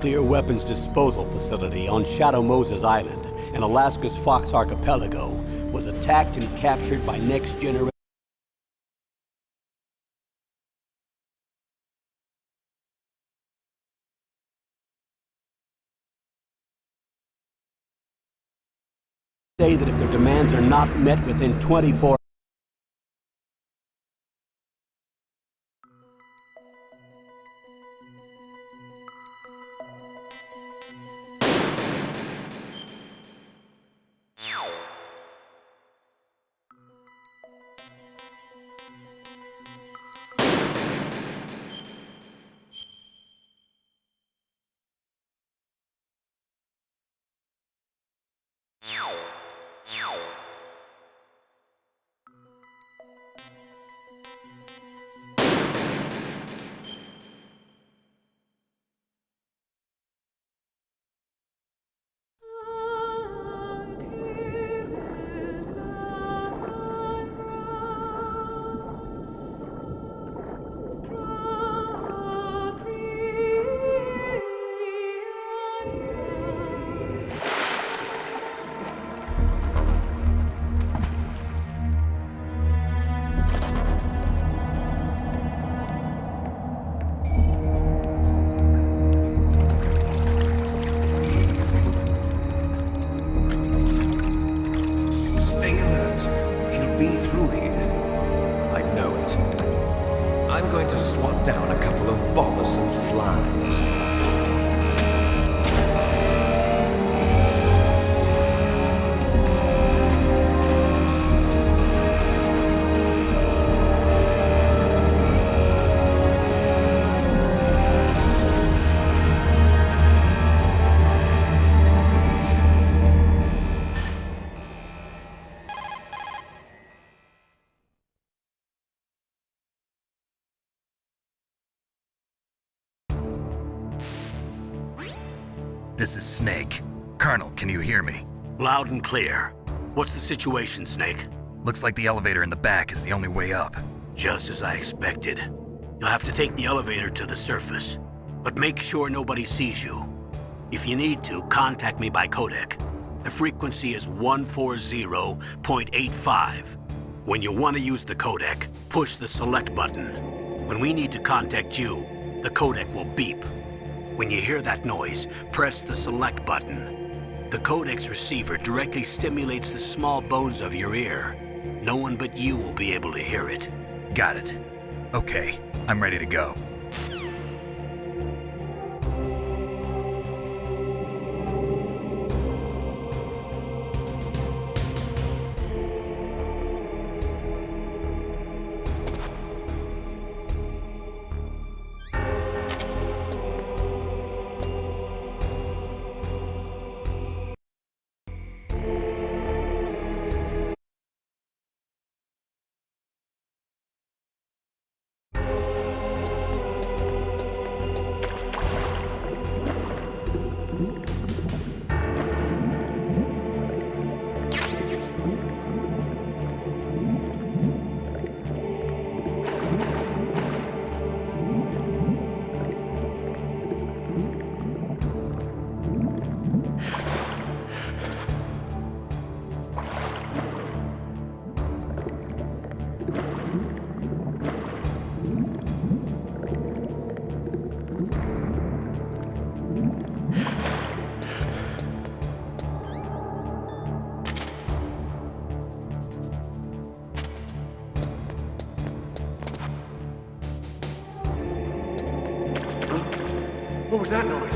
nuclear weapons disposal facility on Shadow Moses Island in Alaska's Fox Archipelago was attacked and captured by Next Generation. Say that if their demands are not met within 24 I'm going to swat down a couple of bothersome flies. This is Snake. Colonel, can you hear me? Loud and clear. What's the situation, Snake? Looks like the elevator in the back is the only way up. Just as I expected. You'll have to take the elevator to the surface, but make sure nobody sees you. If you need to, contact me by codec. The frequency is 140.85. When you want to use the codec, push the select button. When we need to contact you, the codec will beep. When you hear that noise, press the select button. The codec's receiver directly stimulates the small bones of your ear. No one but you will be able to hear it. Got it. Okay, I'm ready to go. What was that noise?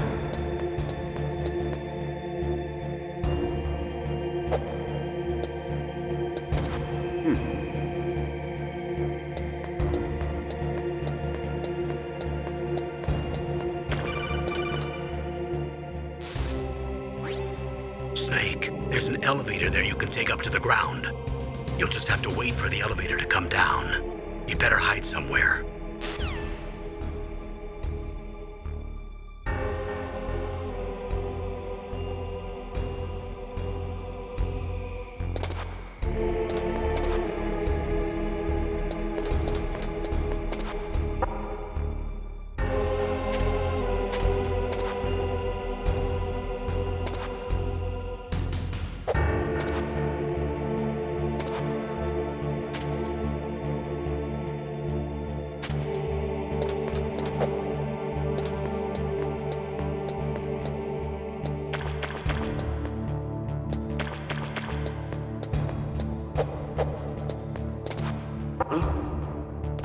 Snake, there's an elevator there you can take up to the ground. You'll just have to wait for the elevator to come down. You better hide somewhere.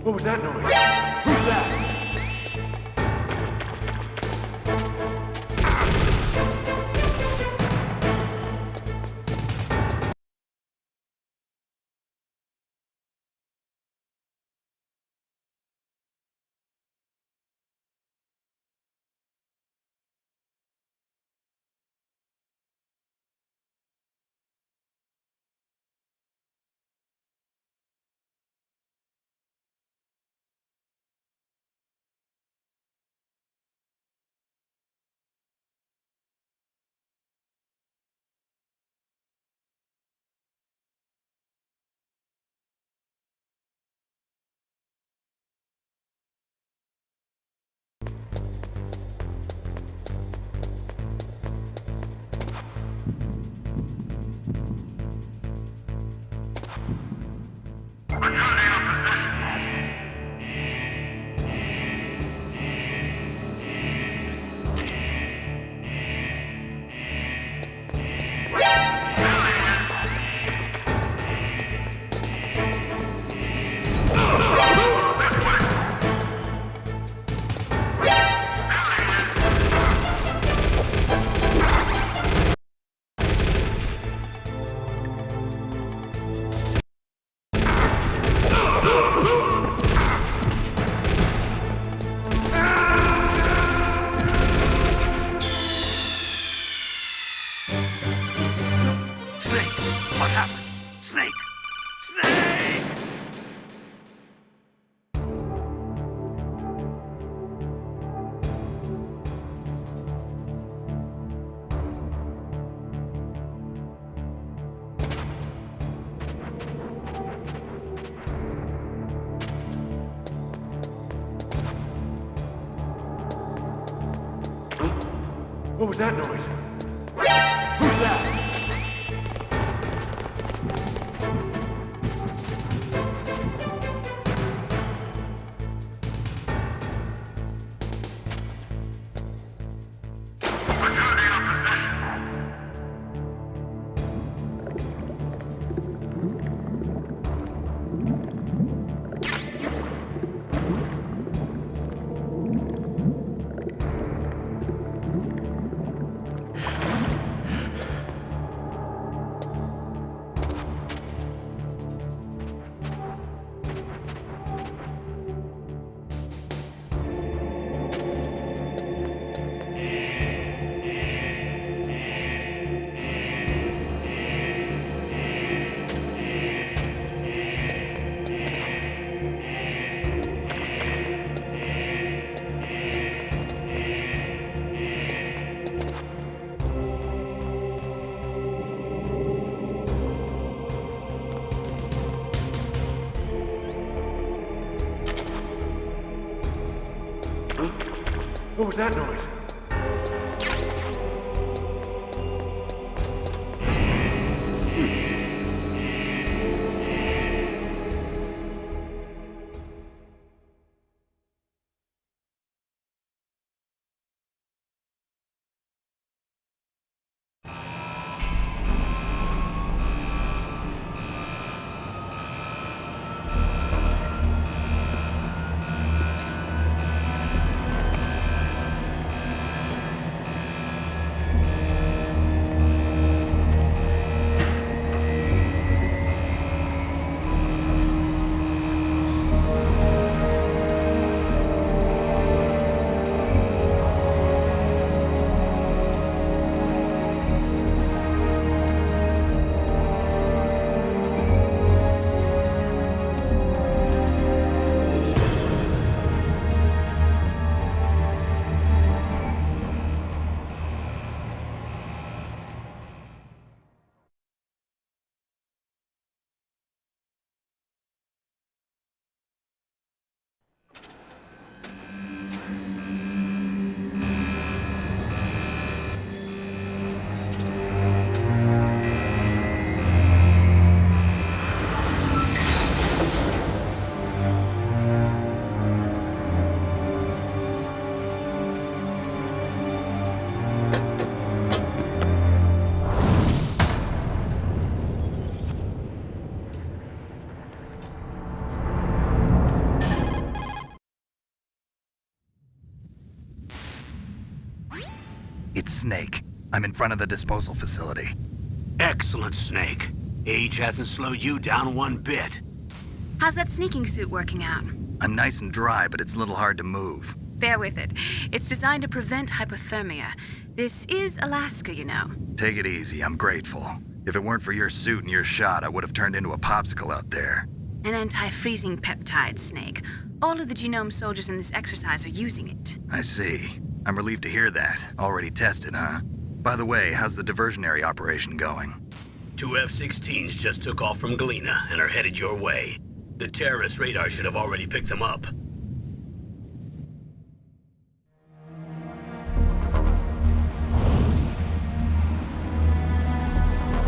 What was that noise? Who's that? Snake! What happened? Snake! Snake! What was that noise? Who's that? What was that noise? Snake. I'm in front of the disposal facility. Excellent, Snake. Age hasn't slowed you down one bit. How's that sneaking suit working out? I'm nice and dry, but it's a little hard to move. Bear with it. It's designed to prevent hypothermia. This is Alaska, you know. Take it easy, I'm grateful. If it weren't for your suit and your shot, I would have turned into a popsicle out there. An anti-freezing peptide, Snake. All of the genome soldiers in this exercise are using it. I see. I'm relieved to hear that. Already tested, huh? By the way, how's the diversionary operation going? 2 F-16s just took off from Galena and are headed your way. The terrorist radar should have already picked them up.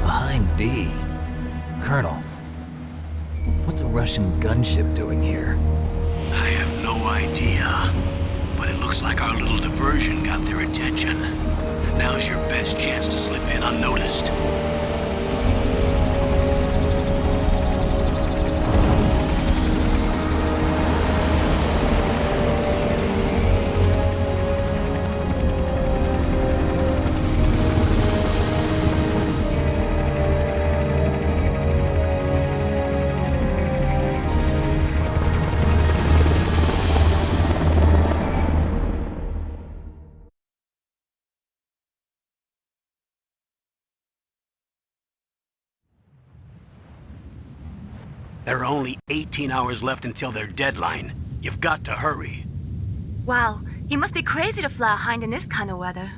Behind D. Colonel, what's a Russian gunship doing here? I have no idea, but it looks like our little diversion got their attention. Now's your best chance to slip in unnoticed. There are only 18 hours left until their deadline. You've got to hurry. Wow, he must be crazy to fly a hind in this kind of weather.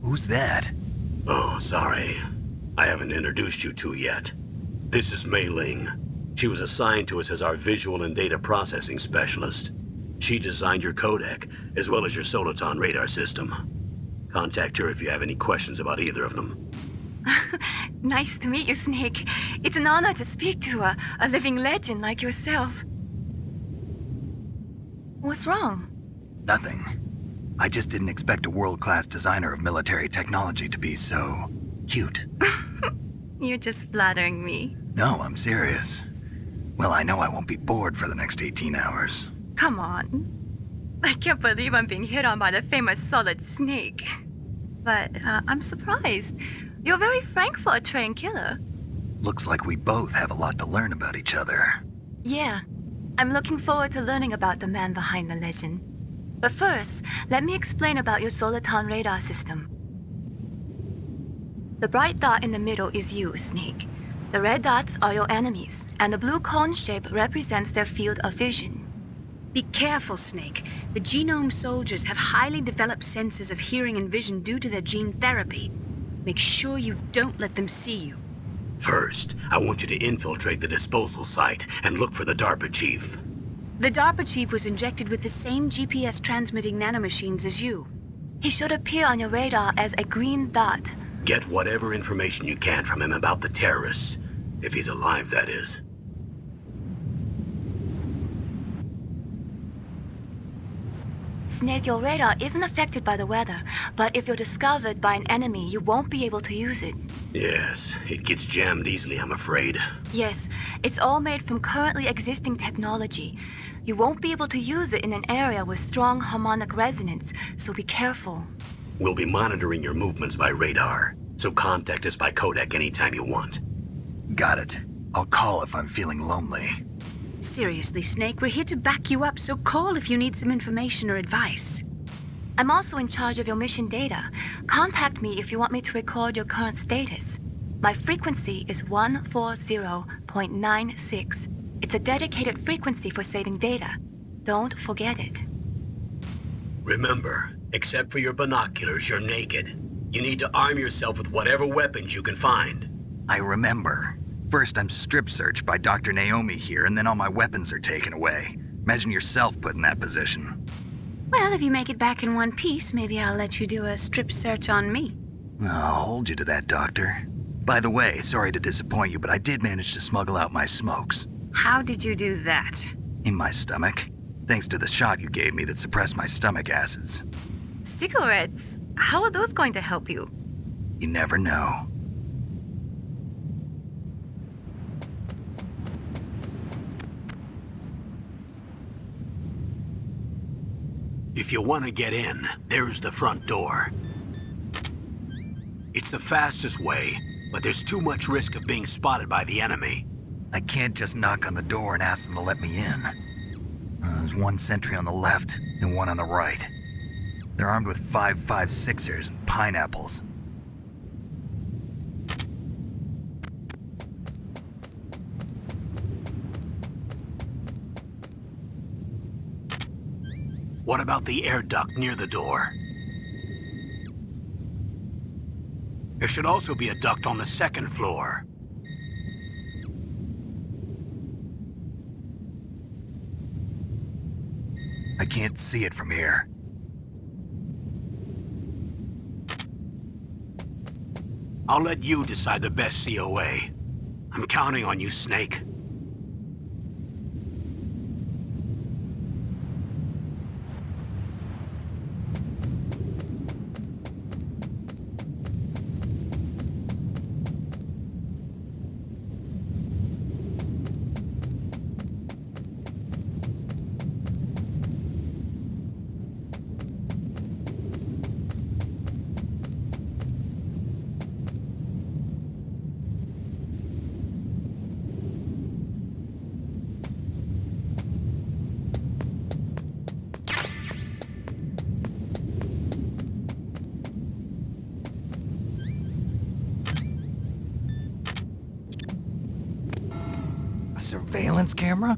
Who's that? Oh, sorry. I haven't introduced you to yet. This is Mei Ling. She was assigned to us as our visual and data processing specialist. She designed your codec, as well as your Soliton radar system. Contact her if you have any questions about either of them. Nice to meet you, Snake. It's an honor to speak to a living legend like yourself. What's wrong? Nothing. I just didn't expect a world-class designer of military technology to be so cute. You're just flattering me. No, I'm serious. Well, I know I won't be bored for the next 18 hours. Come on. I can't believe I'm being hit on by the famous Solid Snake. But I'm surprised. You're very frank for a trained killer. Looks like we both have a lot to learn about each other. Yeah. I'm looking forward to learning about the man behind the legend. But first, let me explain about your Soliton radar system. The bright dot in the middle is you, Snake. The red dots are your enemies, and the blue cone shape represents their field of vision. Be careful, Snake. The genome soldiers have highly developed senses of hearing and vision due to their gene therapy. Make sure you don't let them see you. First, I want you to infiltrate the disposal site and look for the DARPA chief. The DARPA chief was injected with the same GPS transmitting nanomachines as you. He should appear on your radar as a green dot. Get whatever information you can from him about the terrorists. If he's alive, that is. Snake, your radar isn't affected by the weather, but if you're discovered by an enemy, you won't be able to use it. Yes, it gets jammed easily, I'm afraid. Yes, it's all made from currently existing technology. You won't be able to use it in an area with strong harmonic resonance, so be careful. We'll be monitoring your movements by radar, so contact us by codec anytime you want. Got it. I'll call if I'm feeling lonely. Seriously, Snake, we're here to back you up, so call if you need some information or advice. I'm also in charge of your mission data. Contact me if you want me to record your current status. My frequency is 140.96. It's a dedicated frequency for saving data. Don't forget it. Remember, except for your binoculars, you're naked. You need to arm yourself with whatever weapons you can find. I remember. First, I'm strip searched by Dr. Naomi here, and then all my weapons are taken away. Imagine yourself put in that position. Well, if you make it back in one piece, maybe I'll let you do a strip search on me. I'll hold you to that, Doctor. By the way, sorry to disappoint you, but I did manage to smuggle out my smokes. How did you do that? In my stomach. Thanks to the shot you gave me that suppressed my stomach acids. Cigarettes? How are those going to help you? You never know. If you want to get in, there's the front door. It's the fastest way, but there's too much risk of being spotted by the enemy. I can't just knock on the door and ask them to let me in. There's one sentry on the left and one on the right. They're armed with 5.56ers and pineapples. What about the air duct near the door? There should also be a duct on the second floor. I can't see it from here. I'll let you decide the best COA. I'm counting on you, Snake. A surveillance camera?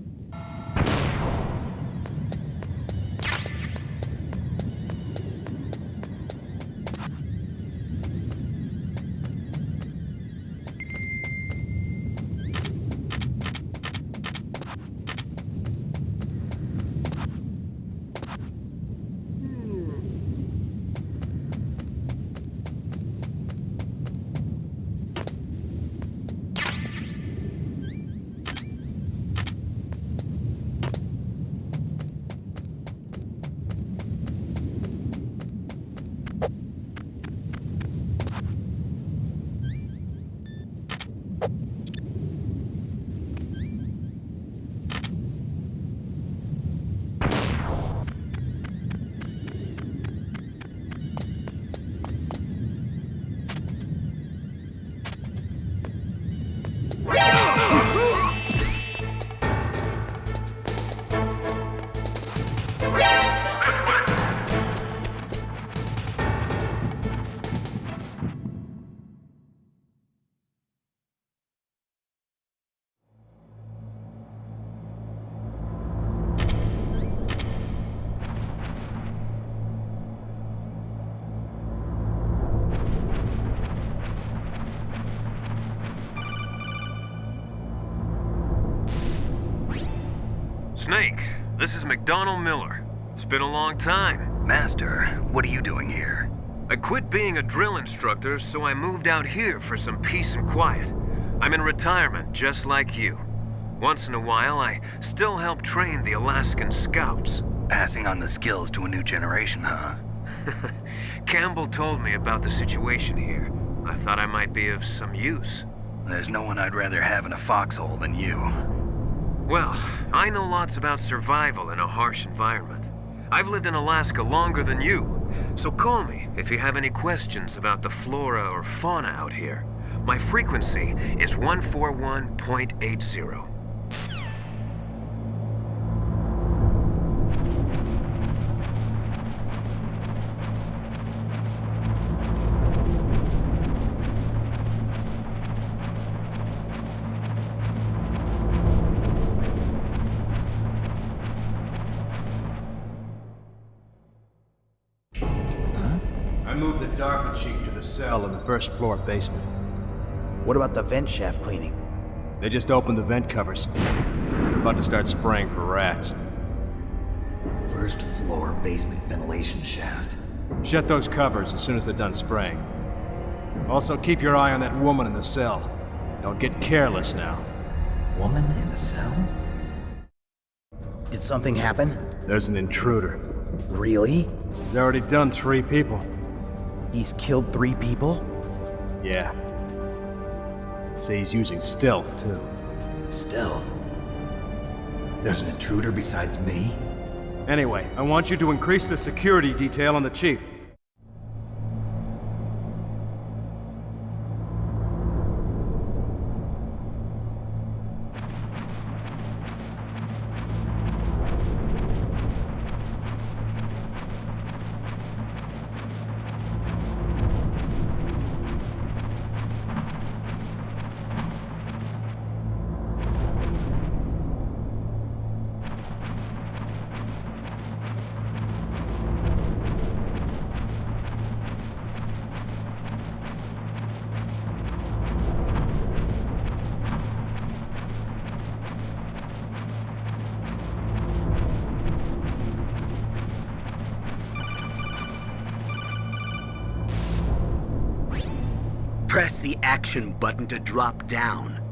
Snake, this is McDonald Miller. It's been a long time. Master, what are you doing here? I quit being a drill instructor, so I moved out here for some peace and quiet. I'm in retirement, just like you. Once in a while, I still help train the Alaskan Scouts. Passing on the skills to a new generation, huh? Campbell told me about the situation here. I thought I might be of some use. There's no one I'd rather have in a foxhole than you. Well, I know lots about survival in a harsh environment. I've lived in Alaska longer than you, so call me if you have any questions about the flora or fauna out here. My frequency is 141.80. I moved the Darker Chief to the cell in the first floor basement. What about the vent shaft cleaning? They just opened the vent covers. They're about to start spraying for rats. First floor basement ventilation shaft. Shut those covers as soon as they're done spraying. Also, keep your eye on that woman in the cell. Don't get careless now. Woman in the cell? Did something happen? There's an intruder. Really? He's already done 3 people. He's killed 3 people? Yeah. Say he's using stealth, too. Stealth? There's an intruder besides me? Anyway, I want you to increase the security detail on the Chief. Press the action button to drop down.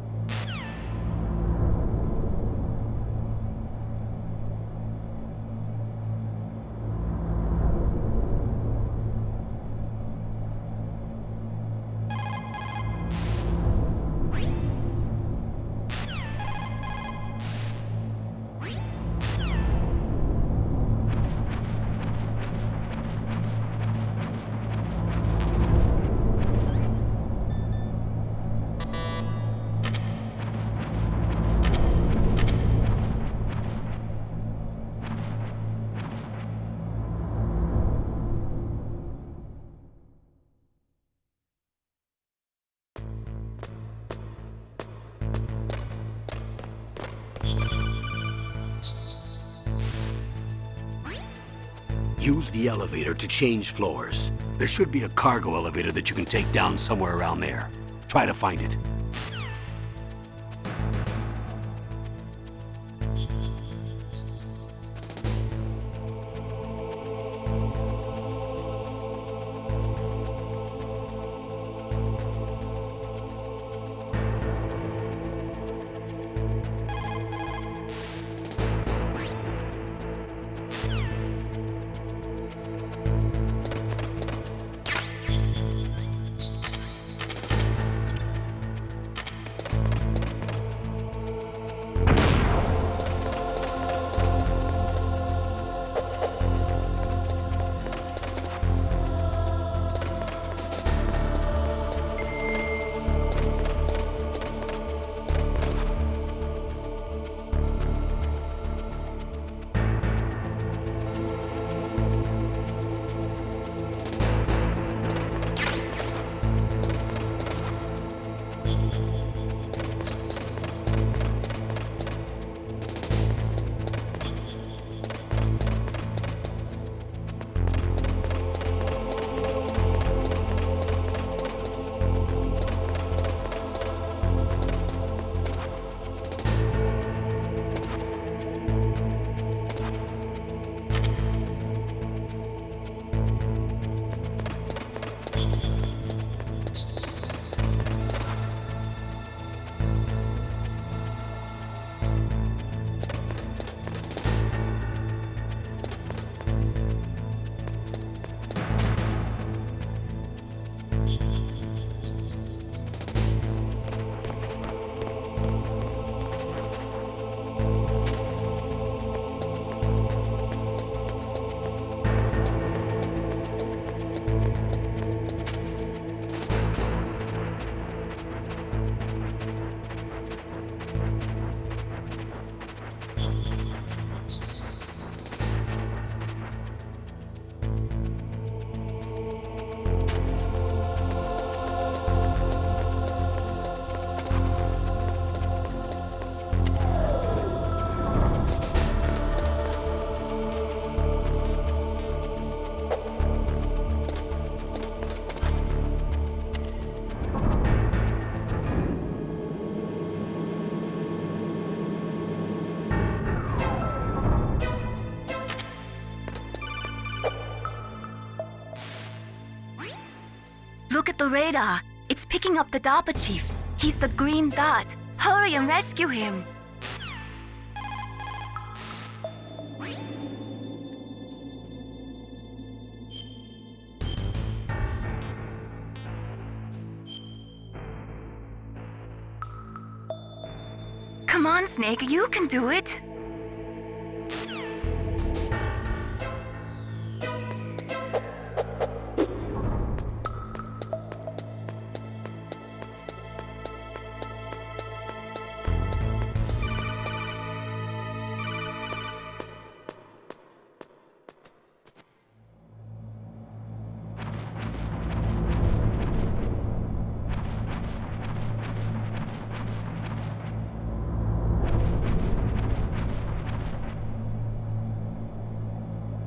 Use the elevator to change floors. There should be a cargo elevator that you can take down somewhere around there. Try to find it. Look at the radar. It's picking up the DARPA chief. He's the green dot. Hurry and rescue him. Come on, Snake, you can do it.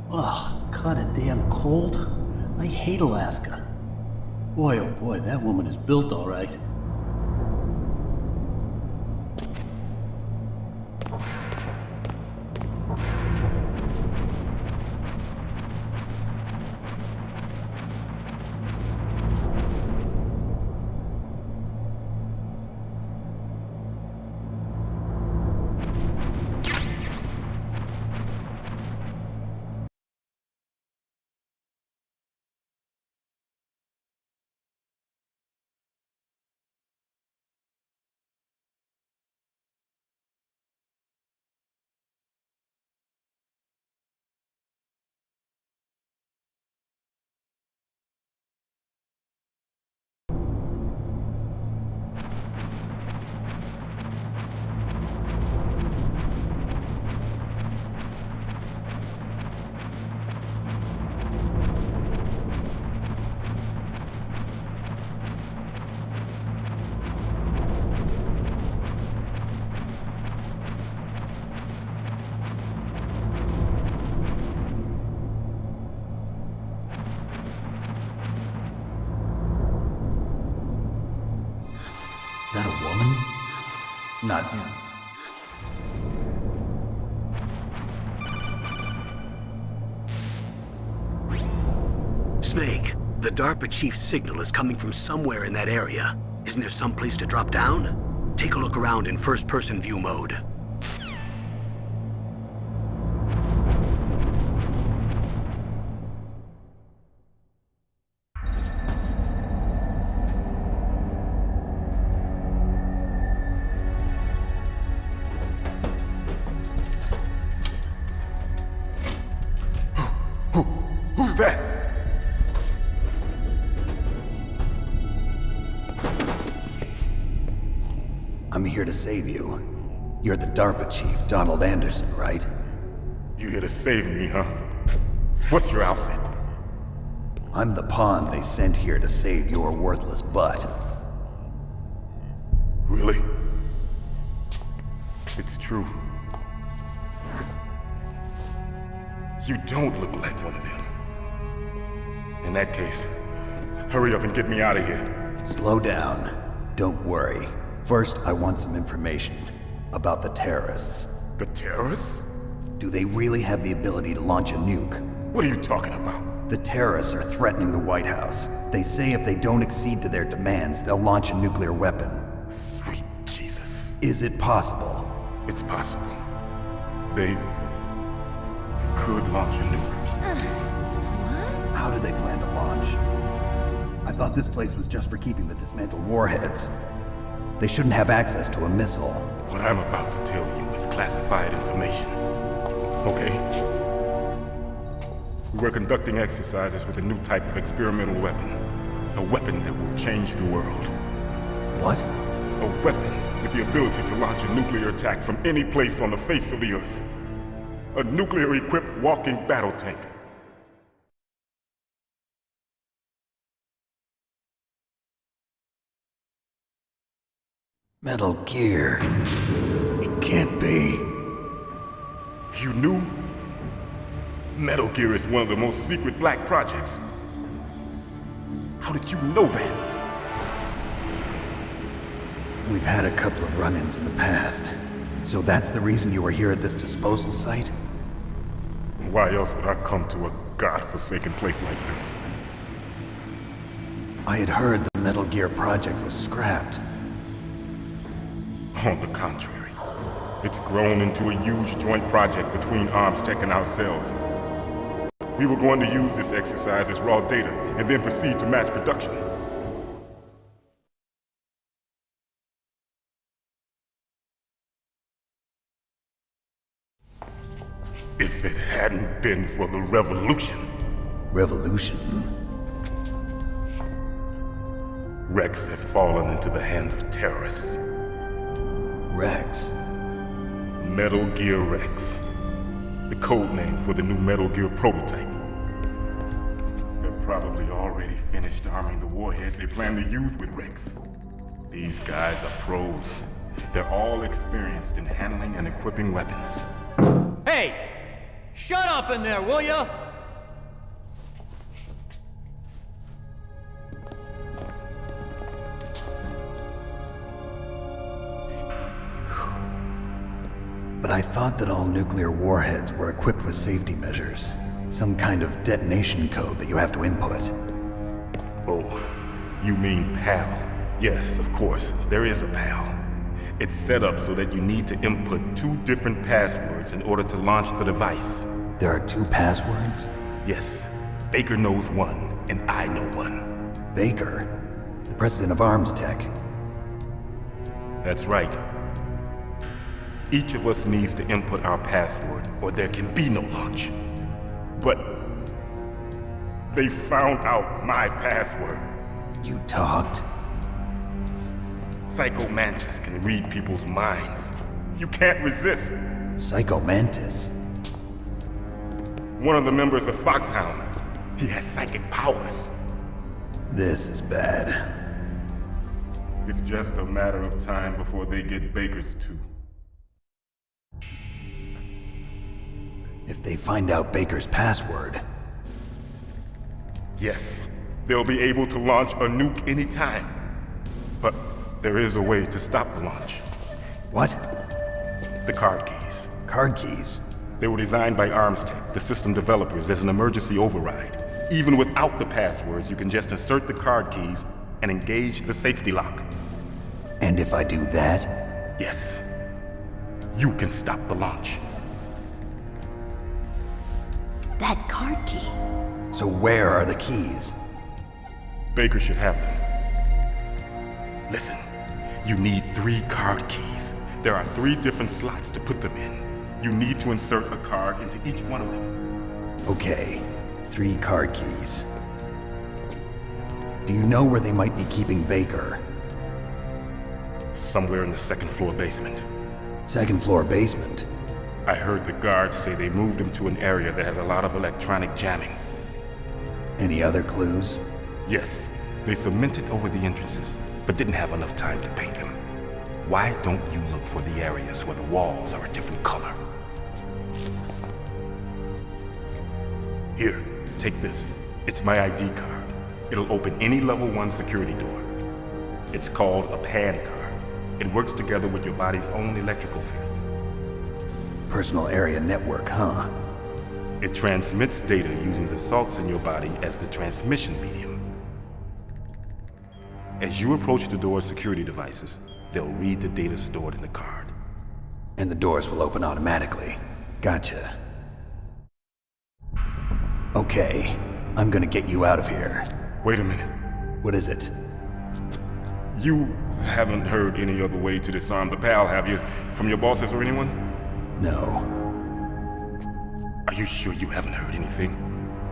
Ugh, kinda damn cold. I hate Alaska. Boy, oh boy, that woman is built all right. Not him. Snake, the DARPA chief's signal is coming from somewhere in that area. Isn't there some place to drop down? Take a look around in first-person view mode. Who's that? I'm here to save you. You're the DARPA chief, Donald Anderson, right? You here to save me, huh? What's your outfit? I'm the pawn they sent here to save your worthless butt. Really? It's true. You don't look like one of them. In that case, hurry up and get me out of here. Slow down. Don't worry. First, I want some information about the terrorists. The terrorists? Do they really have the ability to launch a nuke? What are you talking about? The terrorists are threatening the White House. They say if they don't accede to their demands, they'll launch a nuclear weapon. Sweet Jesus. Is it possible? It's possible. They could launch a nuke. How do they plan to launch? I thought this place was just for keeping the dismantled warheads. They shouldn't have access to a missile. What I'm about to tell you is classified information. Okay? We were conducting exercises with a new type of experimental weapon. A weapon that will change the world. What? A weapon with the ability to launch a nuclear attack from any place on the face of the Earth. A nuclear-equipped walking battle tank. Metal Gear. It can't be. You knew? Metal Gear is one of the most secret black projects. How did you know that? We've had a couple of run-ins in the past. So that's the reason you were here at this disposal site? Why else would I come to a godforsaken place like this? I had heard the Metal Gear project was scrapped. On the contrary, it's grown into a huge joint project between ArmsTech and ourselves. We were going to use this exercise as raw data and then proceed to mass production. If it hadn't been for the revolution. Revolution? Rex has fallen into the hands of terrorists. Rex? Metal Gear Rex. The code name for the new Metal Gear prototype. They're probably already finished arming the warhead they plan to use with Rex. These guys are pros. They're all experienced in handling and equipping weapons. Hey! Shut up in there, will ya? But I thought that all nuclear warheads were equipped with safety measures. Some kind of detonation code that you have to input. Oh, you mean PAL? Yes, of course, there is a PAL. It's set up so that you need to input 2 different passwords in order to launch the device. There are 2 passwords? Yes. Baker knows one, and I know one. Baker? The president of ArmsTech? That's right. Each of us needs to input our password, or there can be no launch. But they found out my password. You talked? Psycho Mantis can read people's minds. You can't resist. Psycho Mantis? One of the members of Foxhound. He has psychic powers. This is bad. It's just a matter of time before they get Baker's too. If they find out Baker's password... Yes, they'll be able to launch a nuke anytime. But there is a way to stop the launch. What? The card keys. Card keys? They were designed by ArmsTech, the system developers, as an emergency override. Even without the passwords, you can just insert the card keys and engage the safety lock. And if I do that? Yes. You can stop the launch. That card key. So where are the keys? Baker should have them. Listen, you need 3 card keys. There are 3 different slots to put them in. You need to insert a card into each one of them. Okay, 3 card keys. Do you know where they might be keeping Baker? Somewhere in the 2nd floor basement. 2nd floor basement? I heard the guards say they moved him to an area that has a lot of electronic jamming. Any other clues? Yes, they cemented over the entrances, but didn't have enough time to paint them. Why don't you look for the areas where the walls are a different color? Here, take this. It's my ID card. It'll open any level 1 security door. It's called a PAN card. It works together with your body's own electrical field. Personal area network, huh? It transmits data using the salts in your body as the transmission medium. As you approach the door's security devices, they'll read the data stored in the card. And the doors will open automatically. Gotcha. Okay, I'm gonna get you out of here. Wait a minute. What is it? You haven't heard any other way to disarm the PAL, have you? From your bosses or anyone? No. Are you sure you haven't heard anything?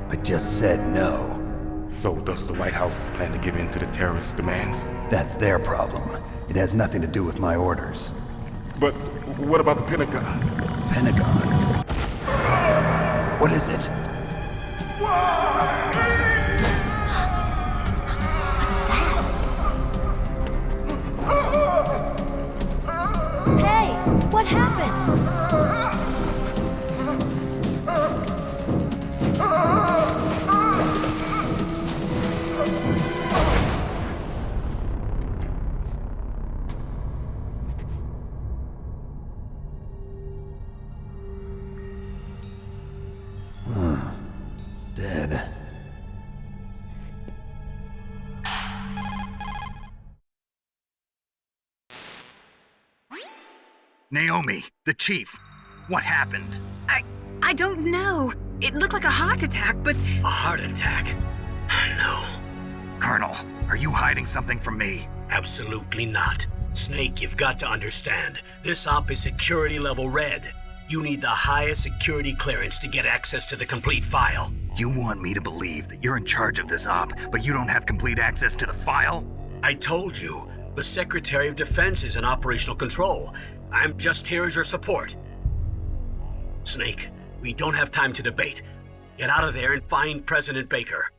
I just said no. So does the White House plan to give in to the terrorists' demands? That's their problem. It has nothing to do with my orders. But what about the Pentagon? Pentagon? What is it? Hey, what happened? Dead. Naomi, the chief. What happened? I don't know. It looked like a heart attack, but... A heart attack? No. Colonel, are you hiding something from me? Absolutely not. Snake, you've got to understand. This op is security level red. You need the highest security clearance to get access to the complete file. You want me to believe that you're in charge of this op, but you don't have complete access to the file? I told you, the Secretary of Defense is in operational control. I'm just here as your support. Snake, we don't have time to debate. Get out of there and find President Baker.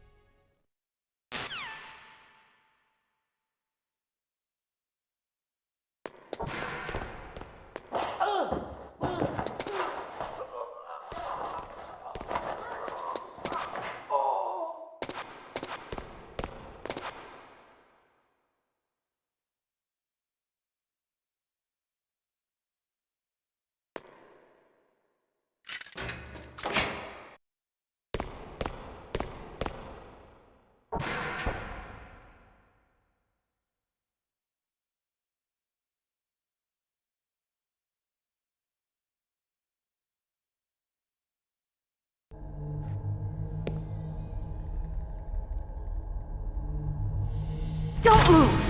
Don't move!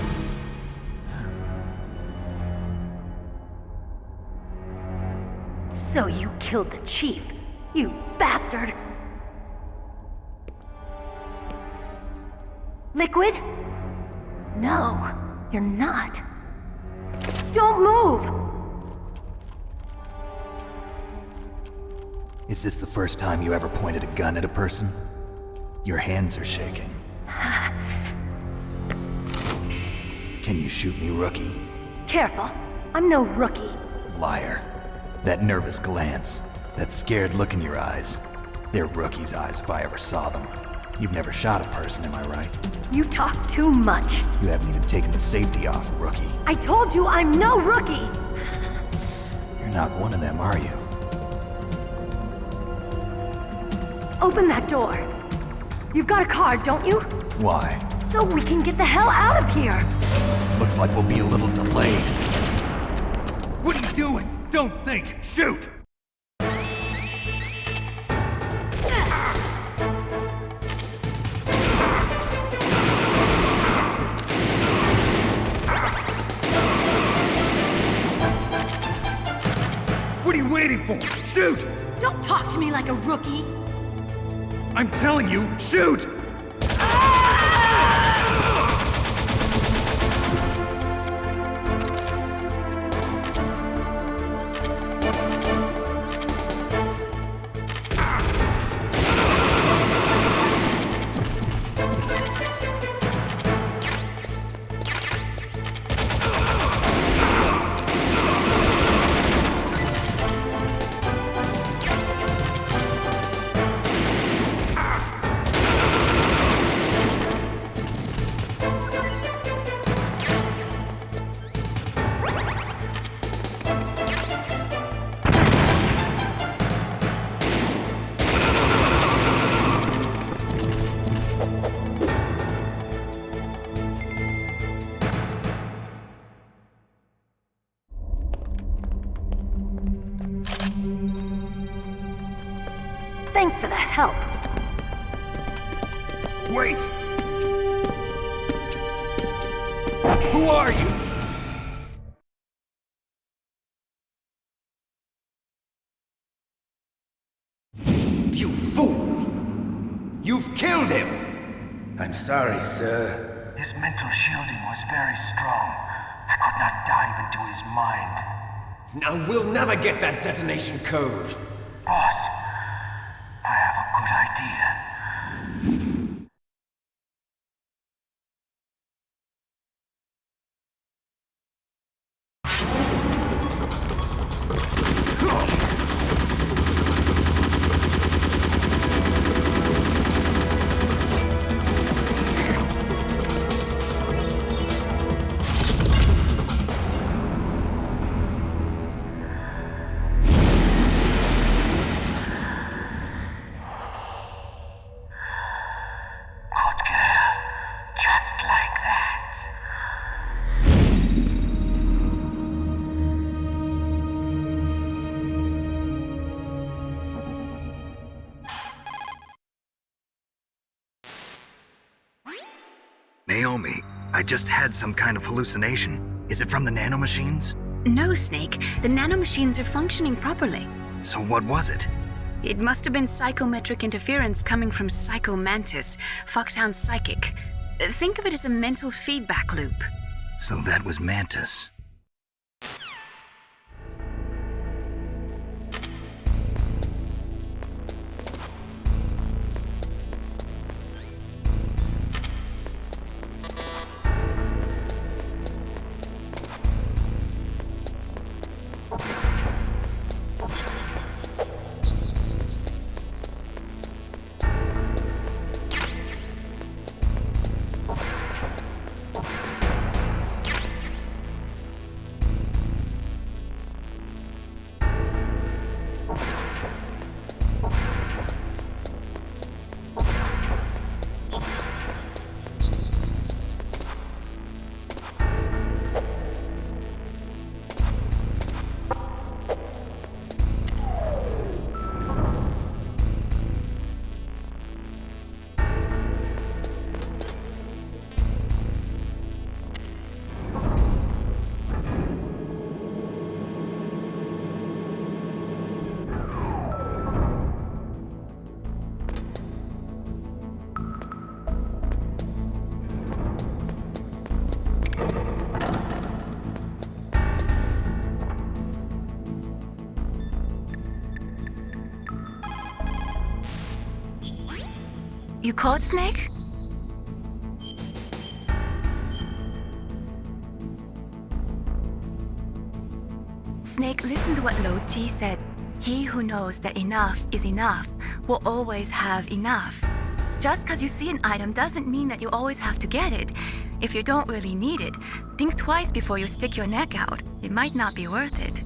So you killed the chief, you bastard! Liquid? No, you're not. Don't move! Is this the first time you ever pointed a gun at a person? Your hands are shaking. Can you shoot me, rookie? Careful, I'm no rookie. Liar. That nervous glance, that scared look in your eyes. They're rookie's eyes if I ever saw them. You've never shot a person, am I right? You talk too much. You haven't even taken the safety off, rookie. I told you I'm no rookie! not one of them, are you? Open that door. You've got a card, don't you? Why? So we can get the hell out of here. Looks like we'll be a little delayed. What are you doing? Don't think! Shoot! What are you waiting for? Shoot! Don't talk to me like a rookie. I'm telling you, shoot! Thanks for the help. Wait! Who are you? You fool! You've killed him! I'm sorry, sir. His mental shielding was very strong. I could not dive into his mind. Now we'll never get that detonation code. Boss, I have a good idea. Naomi, I just had some kind of hallucination. Is it from the nanomachines? No, Snake. The nanomachines are functioning properly. So what was it? It must have been psychometric interference coming from Psycho Mantis, Foxhound's psychic. Think of it as a mental feedback loop. So that was Mantis. You called Snake? Snake, listen to what Lo Ji said. He who knows that enough is enough will always have enough. Just because you see an item doesn't mean that you always have to get it. If you don't really need it, think twice before you stick your neck out. It might not be worth it.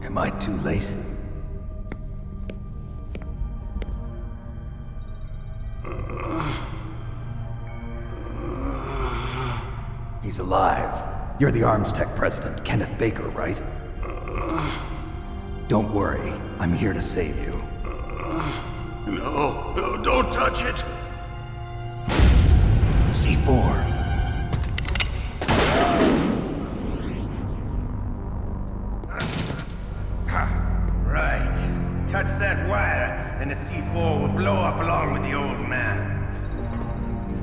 Am I too late? He's alive. You're the Arms Tech president, Kenneth Baker, right? Don't worry. I'm here to save you. No, don't touch it! C4. Right. Touch that wire, and the C4 will blow up along with the old man.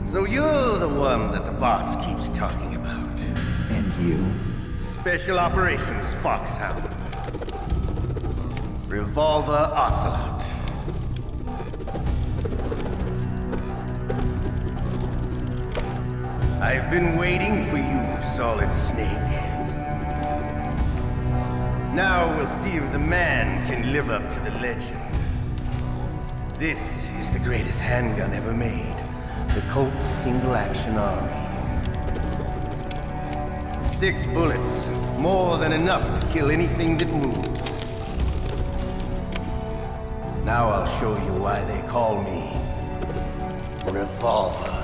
So you're the one that the boss keeps talking about. And you? Special Operations Foxhound. Revolver Ocelot. I've been waiting for you, Solid Snake. Now we'll see if the man can live up to the legend. This is the greatest handgun ever made. The Colt Single Action Army. 6 bullets, more than enough to kill anything that moves. Now I'll show you why they call me Revolver.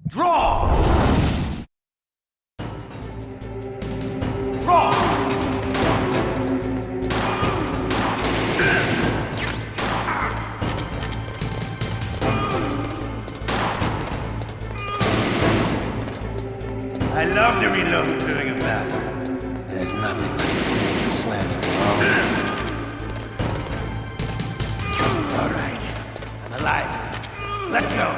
Draw! Draw! I love to reload during a battle. There's nothing like a slamming around. All right, I'm alive. Let's go.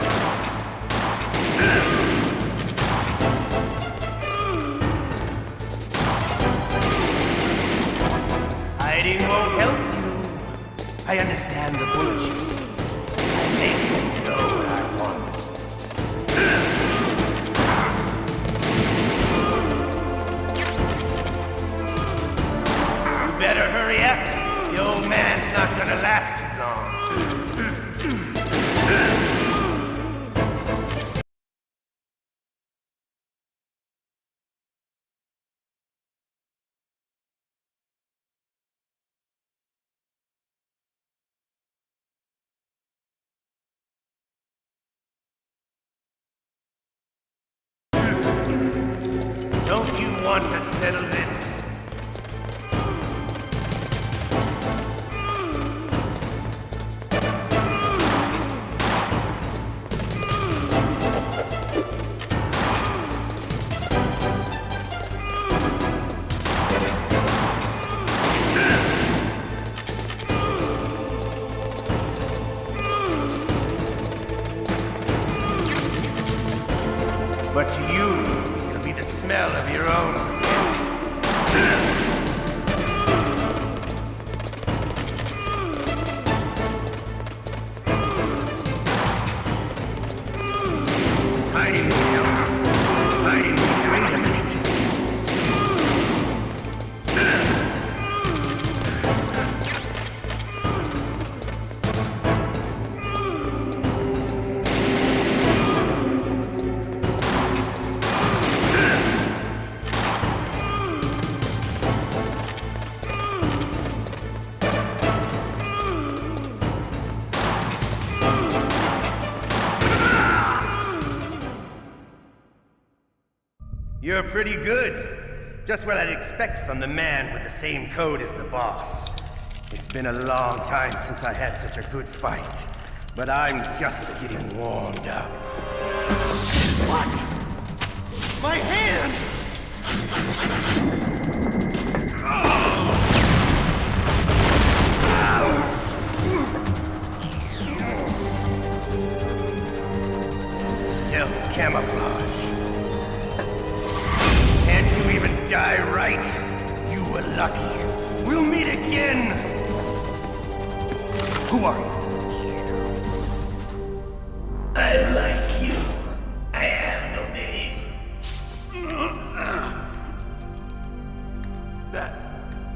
Hiding won't help you. I understand the bullets you see. I make them go where I want. You better hurry up. The old man's not gonna last too long. Don't you want to settle this? But to you, it'll be the smell of your own death. Fighting will help. Fighting will eliminate. You're pretty good. Just what I'd expect from the man with the same code as the boss. It's been a long time since I had such a good fight, but I'm just getting warmed up. What? My hand! Stealth camouflage. Can't you even die right? You were lucky. We'll meet again! Who are you? I like you. I have no name.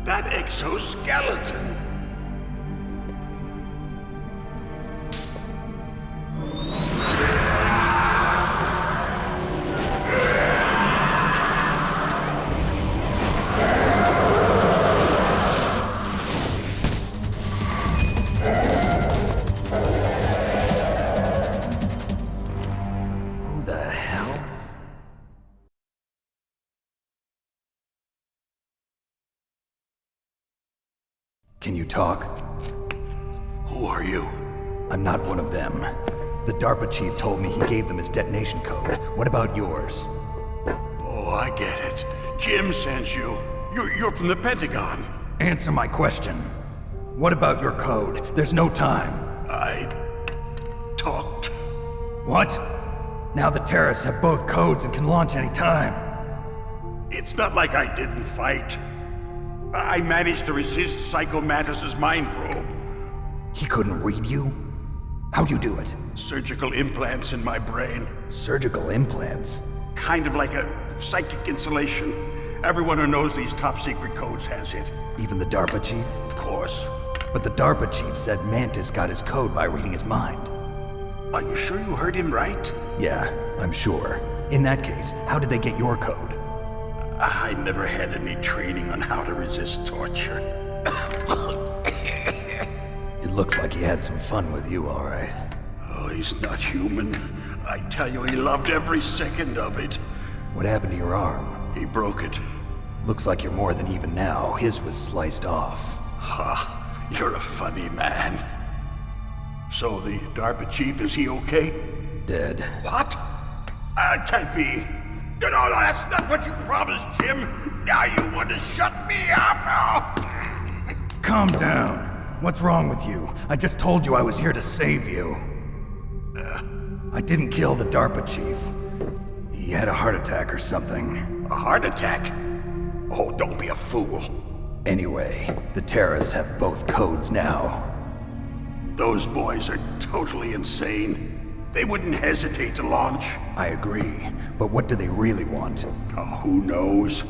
That exoskeleton. Who the hell? Can you talk? Who are you? I'm not one of them. The DARPA chief told me he gave them his detonation code. What about yours? Oh, I get it. Jim sent you. You're from the Pentagon. Answer my question. What about your code? There's no time. I talked. What? Now the terrorists have both codes and can launch any time. It's not like I didn't fight. I managed to resist Psycho Mantis's mind probe. He couldn't read you? How'd you do it? Surgical implants in my brain. Surgical implants? Kind of like a psychic insulation. Everyone who knows these top secret codes has it. Even the DARPA chief? Of course. But the DARPA chief said Mantis got his code by reading his mind. Are you sure you heard him right? Yeah, I'm sure. In that case, how did they get your code? I never had any training on how to resist torture. It looks like he had some fun with you, all right. Oh, he's not human. I tell you, he loved every second of it. What happened to your arm? He broke it. Looks like you're more than even now. His was sliced off. Ha, you're a funny man. So the DARPA chief, is he okay? Dead. What? Can't be. No, that's not what you promised, Jim. Now you want to shut me up? Calm down. What's wrong with you? I just told you I was here to save you. I didn't kill the DARPA chief. He had a heart attack or something. A heart attack? Oh, don't be a fool. Anyway, the terrorists have both codes now. Those boys are totally insane. They wouldn't hesitate to launch. I agree, but what do they really want? Oh, who knows?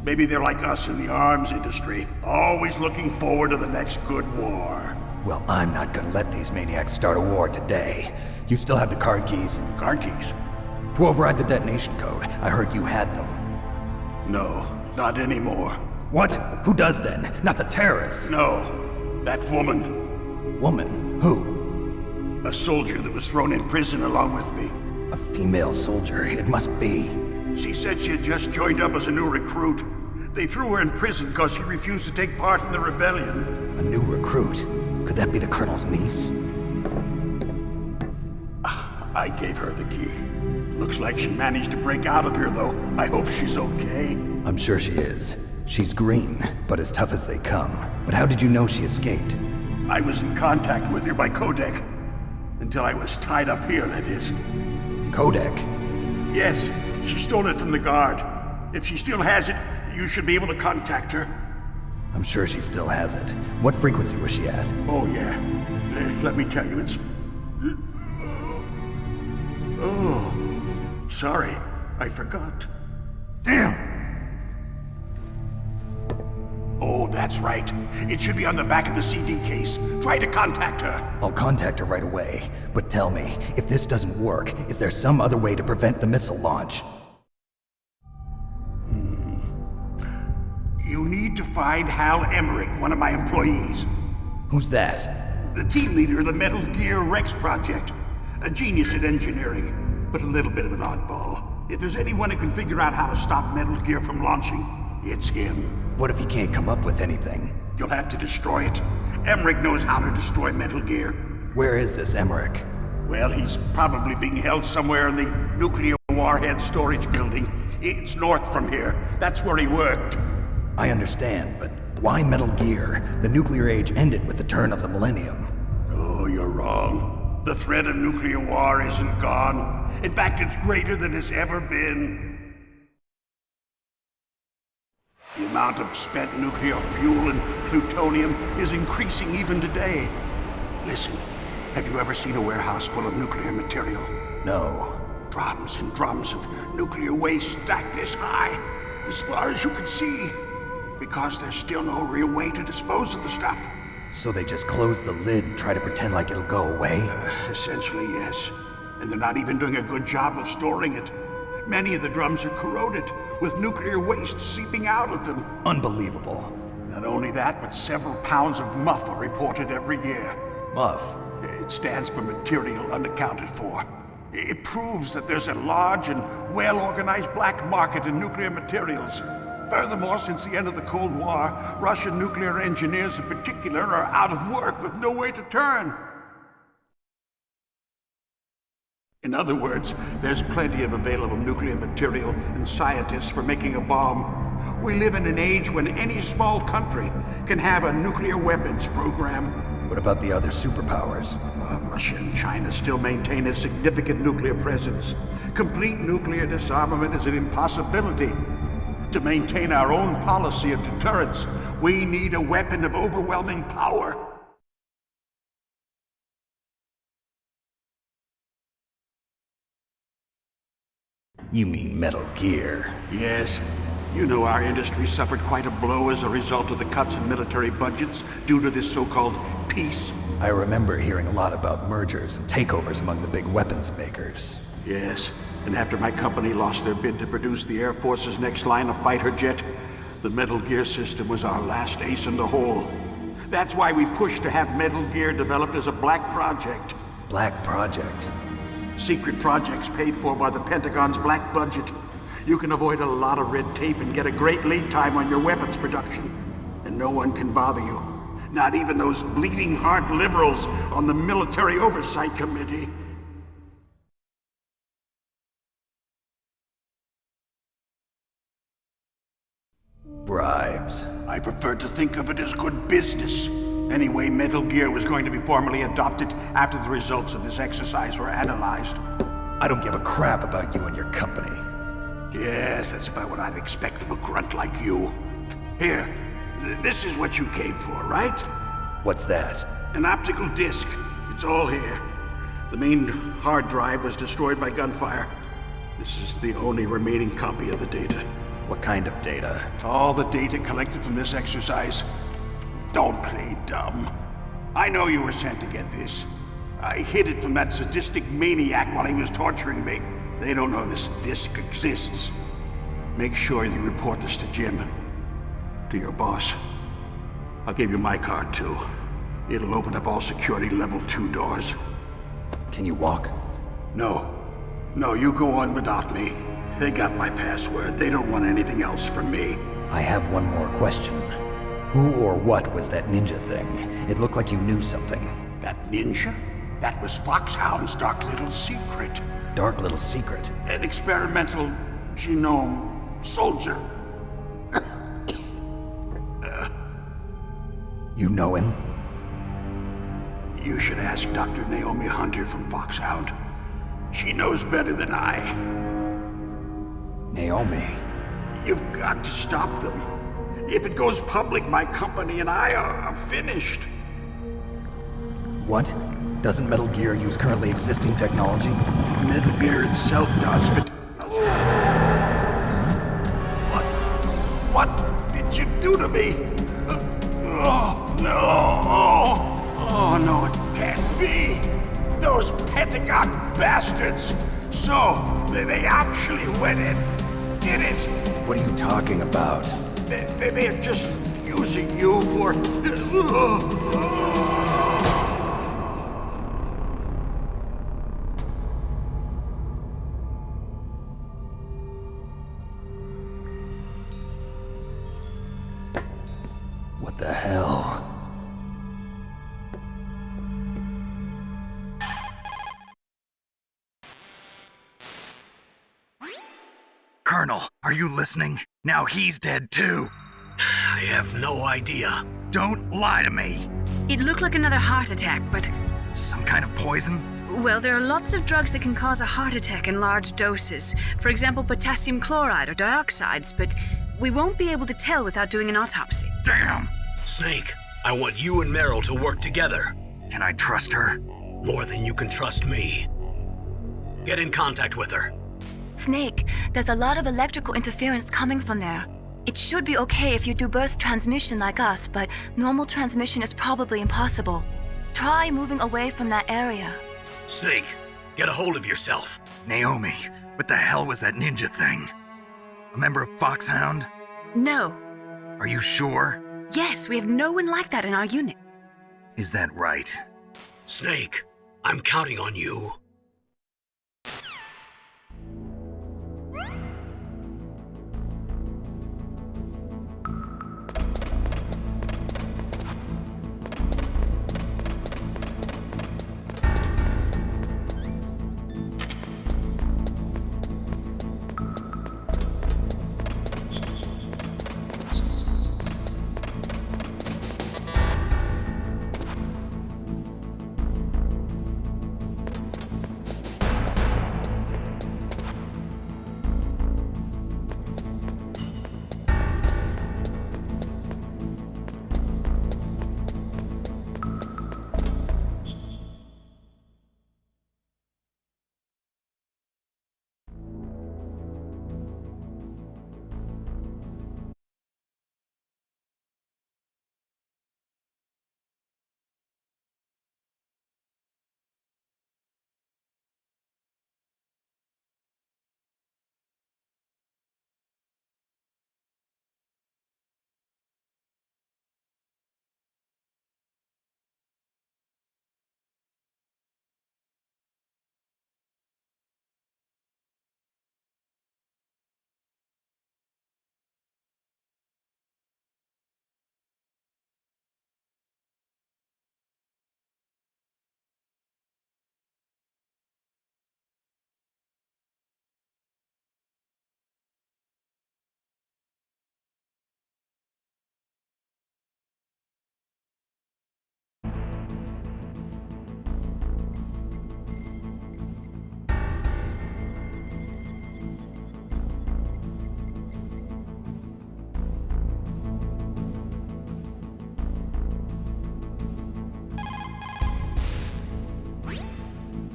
Maybe they're like us in the arms industry, always looking forward to the next good war. Well, I'm not gonna let these maniacs start a war today. You still have the card keys? Card keys? To override the detonation code. I heard you had them. No, not anymore. What? Who does then? Not the terrorists? No, that woman. Woman? Who? A soldier that was thrown in prison along with me. A female soldier, it must be. She said she had just joined up as a new recruit. They threw her in prison because she refused to take part in the rebellion. A new recruit? Could that be the Colonel's niece? I gave her the key. Looks like she managed to break out of here, though. I hope she's okay. I'm sure she is. She's green, but as tough as they come. But how did you know she escaped? I was in contact with her by codec. Until I was tied up here, that is. Codec? Yes, she stole it from the guard. If she still has it, you should be able to contact her. I'm sure she still has it. What frequency was she at? Oh, yeah. Let me tell you, it's... Oh, sorry. I forgot. Damn! Oh, that's right. It should be on the back of the CD case. Try to contact her. I'll contact her right away. But tell me, if this doesn't work, is there some other way to prevent the missile launch? You need to find Hal Emmerich, one of my employees. Who's that? The team leader of the Metal Gear Rex project. A genius at engineering, but a little bit of an oddball. If there's anyone who can figure out how to stop Metal Gear from launching, it's him. What if he can't come up with anything? You'll have to destroy it. Emmerich knows how to destroy Metal Gear. Where is this Emmerich? Well, he's probably being held somewhere in the nuclear warhead storage building. It's north from here. That's where he worked. I understand, but why Metal Gear? The nuclear age ended with the turn of the millennium. Oh, you're wrong. The threat of nuclear war isn't gone. In fact, it's greater than it's ever been. The amount of spent nuclear fuel and plutonium is increasing even today. Listen, have you ever seen a warehouse full of nuclear material? No. Drums and drums of nuclear waste stacked this high, as far as you can see. Because there's still no real way to dispose of the stuff. So they just close the lid and try to pretend like it'll go away? Essentially, yes. And they're not even doing a good job of storing it. Many of the drums are corroded, with nuclear waste seeping out of them. Unbelievable. Not only that, but several pounds of MUF are reported every year. MUF? It stands for material unaccounted for. It proves that there's a large and well-organized black market in nuclear materials. Furthermore, since the end of the Cold War, Russian nuclear engineers in particular are out of work with no way to turn. In other words, there's plenty of available nuclear material and scientists for making a bomb. We live in an age when any small country can have a nuclear weapons program. What about the other superpowers? Russia and China still maintain a significant nuclear presence. Complete nuclear disarmament is an impossibility. To maintain our own policy of deterrence, we need a weapon of overwhelming power. You mean Metal Gear? Yes. You know our industry suffered quite a blow as a result of the cuts in military budgets due to this so-called peace. I remember hearing a lot about mergers and takeovers among the big weapons makers. Yes, and after my company lost their bid to produce the Air Force's next line of fighter jet, the Metal Gear system was our last ace in the hole. That's why we pushed to have Metal Gear developed as a black project. Black project? Secret projects paid for by the Pentagon's black budget. You can avoid a lot of red tape and get a great lead time on your weapons production. And no one can bother you. Not even those bleeding heart liberals on the Military Oversight Committee. Bribes. I prefer to think of it as good business. Anyway, Metal Gear was going to be formally adopted after the results of this exercise were analyzed. I don't give a crap about you and your company. Yes, that's about what I'd expect from a grunt like you. Here, this is what you came for, right? What's that? An optical disc. It's all here. The main hard drive was destroyed by gunfire. This is the only remaining copy of the data. What kind of data? All the data collected from this exercise. Don't play dumb. I know you were sent to get this. I hid it from that sadistic maniac while he was torturing me. They don't know this disc exists. Make sure you report this to Jim. To your boss. I'll give you my card, too. It'll open up all security level 2 doors. Can you walk? No. No, you go on without me. They got my password. They don't want anything else from me. I have one more question. Who or what was that ninja thing? It looked like you knew something. That ninja? That was Foxhound's dark little secret. Dark little secret? An experimental genome soldier. You know him? You should ask Dr. Naomi Hunter from Foxhound. She knows better than I. Naomi? You've got to stop them. If it goes public, my company and I are finished. What? Doesn't Metal Gear use currently existing technology? Metal Gear itself does, but... What did you do to me? Oh, no. Oh, no, it can't be. Those Pentagon bastards. So, they actually went and did it. What are you talking about? They're just using you for... the hell? Colonel, are you listening? Now he's dead too. I have no idea. Don't lie to me. It looked like another heart attack, but... Some kind of poison? Well, there are lots of drugs that can cause a heart attack in large doses. For example, potassium chloride or dioxides, but we won't be able to tell without doing an autopsy. Damn! Snake, I want you and Meryl to work together. Can I trust her? More than you can trust me. Get in contact with her. Snake, there's a lot of electrical interference coming from there. It should be okay if you do burst transmission like us, but normal transmission is probably impossible. Try moving away from that area. Snake, get a hold of yourself. Naomi, what the hell was that ninja thing? A member of Foxhound? No. Are you sure? Yes, we have no one like that in our unit. Is that right? Snake, I'm counting on you.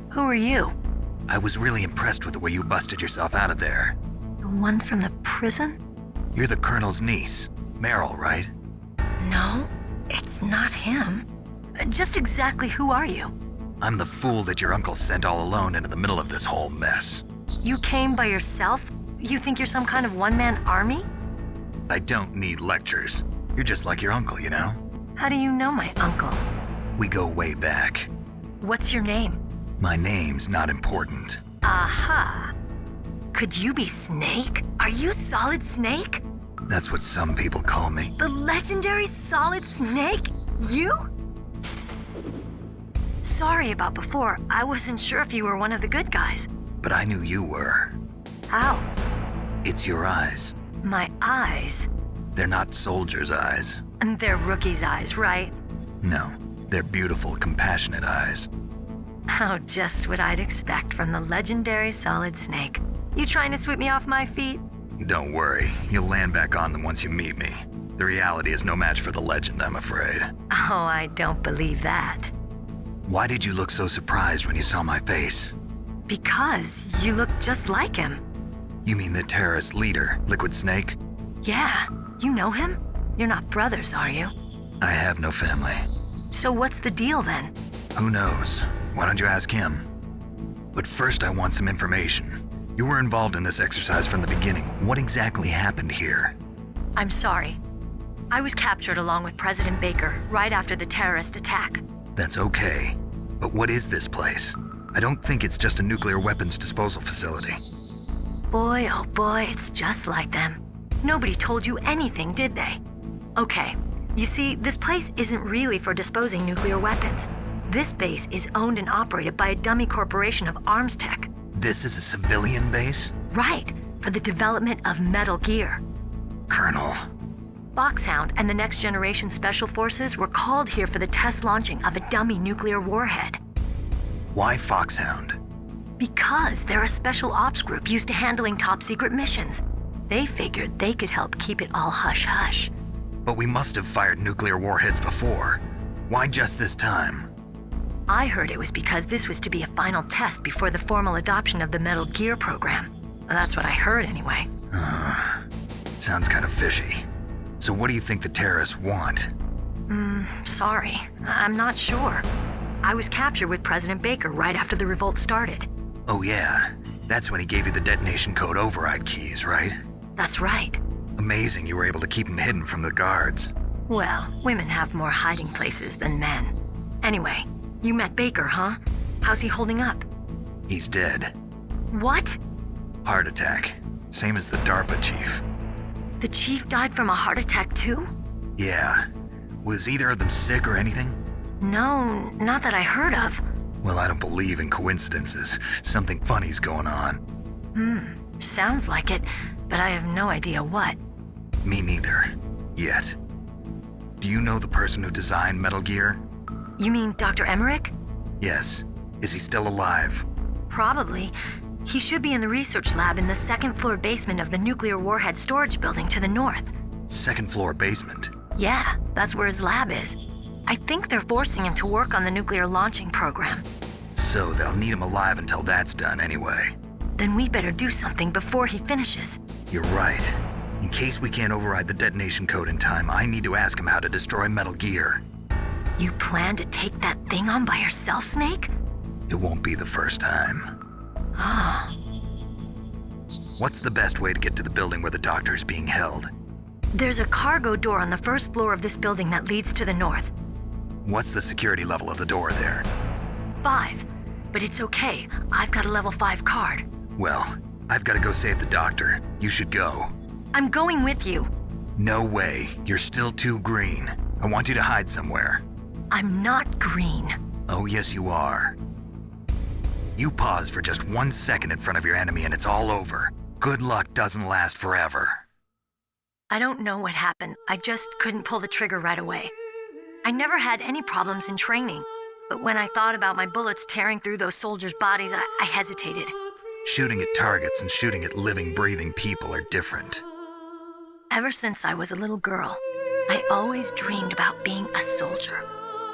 Who are you? I was really impressed with the way you busted yourself out of there. The one from the prison? You're the Colonel's niece, Meryl, right? No, it's not him. Just exactly who are you? I'm the fool that your uncle sent all alone into the middle of this whole mess. You came by yourself? You think you're some kind of one-man army? I don't need lectures. You're just like your uncle, you know? How do you know my uncle? We go way back. What's your name? My name's not important. Aha. Could you be Snake? Are you Solid Snake? That's what some people call me. The legendary Solid Snake? You? Sorry about before. I wasn't sure if you were one of the good guys. But I knew you were. How? It's your eyes. My eyes? They're not soldiers' eyes. And they're rookies' eyes, right? No, they're beautiful, compassionate eyes. Oh, just what I'd expect from the legendary Solid Snake. You trying to sweep me off my feet? Don't worry, you'll land back on them once you meet me. The reality is no match for the legend, I'm afraid. Oh, I don't believe that. Why did you look so surprised when you saw my face? Because you look just like him. You mean the terrorist leader, Liquid Snake? Yeah, you know him? You're not brothers, are you? I have no family. So what's the deal then? Who knows? Why don't you ask him? But first I want some information. You were involved in this exercise from the beginning. What exactly happened here? I'm sorry. I was captured along with President Baker right after the terrorist attack. That's okay. But what is this place? I don't think it's just a nuclear weapons disposal facility. Boy, oh boy, it's just like them. Nobody told you anything, did they? Okay, You see, this place isn't really for disposing nuclear weapons. This base is owned and operated by a dummy corporation of arms tech. This is a civilian base? Right, for the development of Metal Gear. Colonel. Foxhound and the Next Generation Special Forces were called here for the test launching of a dummy nuclear warhead. Why Foxhound? Because they're a special ops group used to handling top secret missions. They figured they could help keep it all hush-hush. But we must have fired nuclear warheads before. Why just this time? I heard it was because this was to be a final test before the formal adoption of the Metal Gear program. Well, that's what I heard anyway. Sounds kind of fishy. So what do you think the terrorists want? Sorry. I'm not sure. I was captured with President Baker right after the revolt started. Oh yeah, that's when he gave you the detonation code override keys, right? That's right. Amazing you were able to keep him hidden from the guards. Well, women have more hiding places than men. Anyway, you met Baker, huh? How's he holding up? He's dead. What? Heart attack. Same as the DARPA chief. The chief died from a heart attack too? Yeah. Was either of them sick or anything? No, not that I heard of. Well, I don't believe in coincidences. Something funny's going on. Sounds like it, but I have no idea what. Me neither. Yet. Do you know the person who designed Metal Gear? You mean Dr. Emmerich? Yes. Is he still alive? Probably. He should be in the research lab in the second floor basement of the nuclear warhead storage building to the north. Second floor basement? Yeah, that's where his lab is. I think they're forcing him to work on the nuclear launching program. So they'll need him alive until that's done anyway. Then we better do something before he finishes. You're right. In case we can't override the detonation code in time, I need to ask him how to destroy Metal Gear. You plan to take that thing on by yourself, Snake? It won't be the first time. Ah. What's the best way to get to the building where the doctor's being held? There's a cargo door on the first floor of this building that leads to the north. What's the security level of the door there? 5. But it's okay. I've got a level 5 card. Well, I've got to go save the doctor. You should go. I'm going with you. No way. You're still too green. I want you to hide somewhere. I'm not green. Oh, yes, you are. You pause for just 1 second in front of your enemy and it's all over. Good luck doesn't last forever. I don't know what happened. I just couldn't pull the trigger right away. I never had any problems in training, but when I thought about my bullets tearing through those soldiers' bodies, I hesitated. Shooting at targets and shooting at living, breathing people are different. Ever since I was a little girl, I always dreamed about being a soldier.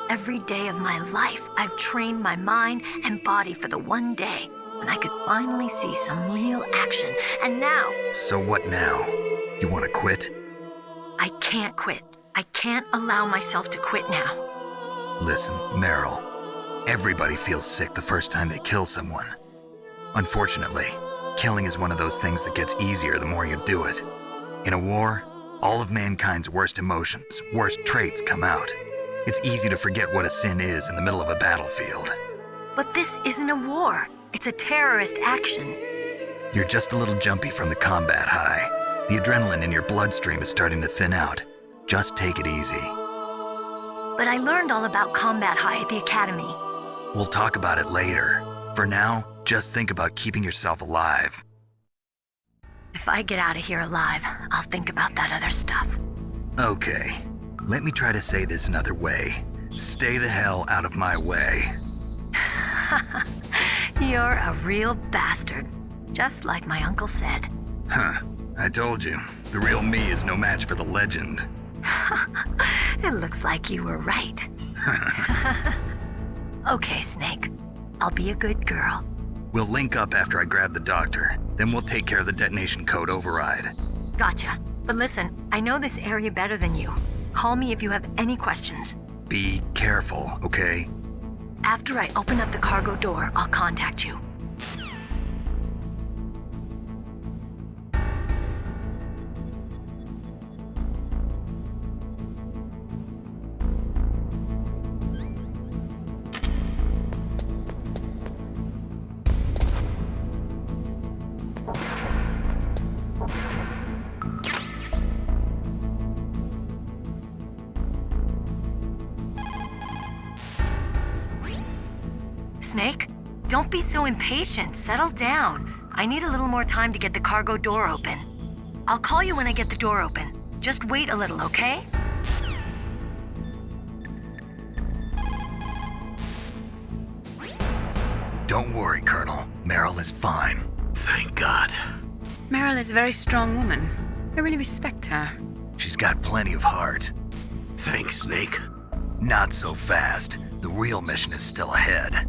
Every day of my life, I've trained my mind and body for the one day when I could finally see some real action, and now... So what now? You want to quit? I can't quit. I can't allow myself to quit now. Listen, Meryl. Everybody feels sick the first time they kill someone. Unfortunately, killing is one of those things that gets easier the more you do it. In a war, all of mankind's worst emotions, worst traits come out. It's easy to forget what a sin is in the middle of a battlefield. But this isn't a war. It's a terrorist action. You're just a little jumpy from the combat high. The adrenaline in your bloodstream is starting to thin out. Just take it easy. But I learned all about combat high at the academy. We'll talk about it later. For now, just think about keeping yourself alive. If I get out of here alive, I'll think about that other stuff. Okay. Let me try to say this another way. Stay the hell out of my way. You're a real bastard. Just like my uncle said. Huh. I told you. The real me is no match for the legend. It looks like you were right. Okay, Snake. I'll be a good girl. We'll link up after I grab the doctor. Then we'll take care of the detonation code override. Gotcha. But listen, I know this area better than you. Call me if you have any questions. Be careful, okay? After I open up the cargo door, I'll contact you. Snake. Don't be so impatient. Settle down. I need a little more time to get the cargo door open. I'll call you when I get the door open. Just wait a little, okay? Don't worry, Colonel. Meryl is fine. Thank God. Meryl is a very strong woman. I really respect her. She's got plenty of heart. Thanks, Snake. Not so fast. The real mission is still ahead.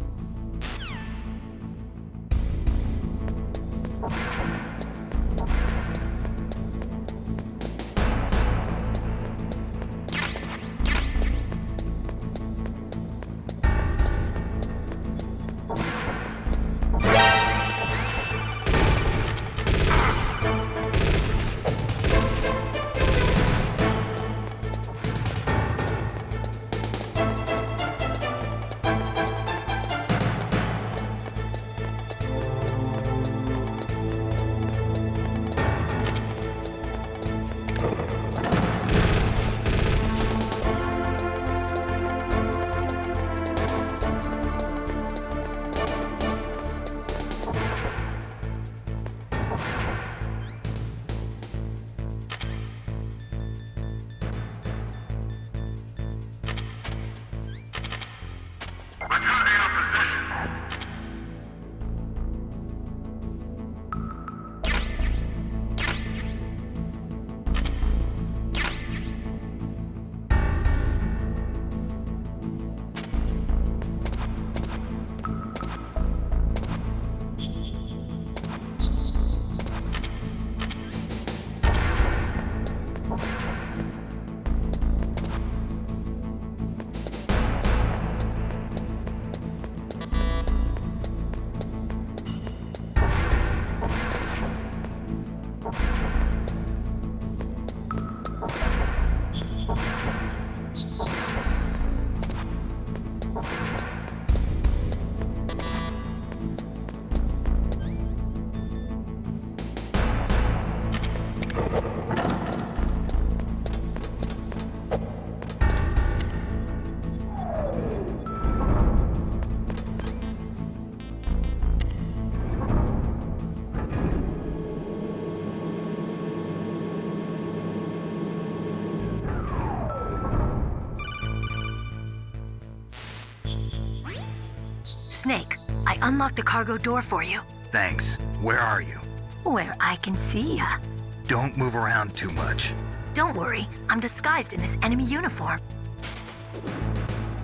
Snake, I unlocked the cargo door for you. Thanks. Where are you? Where I can see ya. Don't move around too much. Don't worry, I'm disguised in this enemy uniform.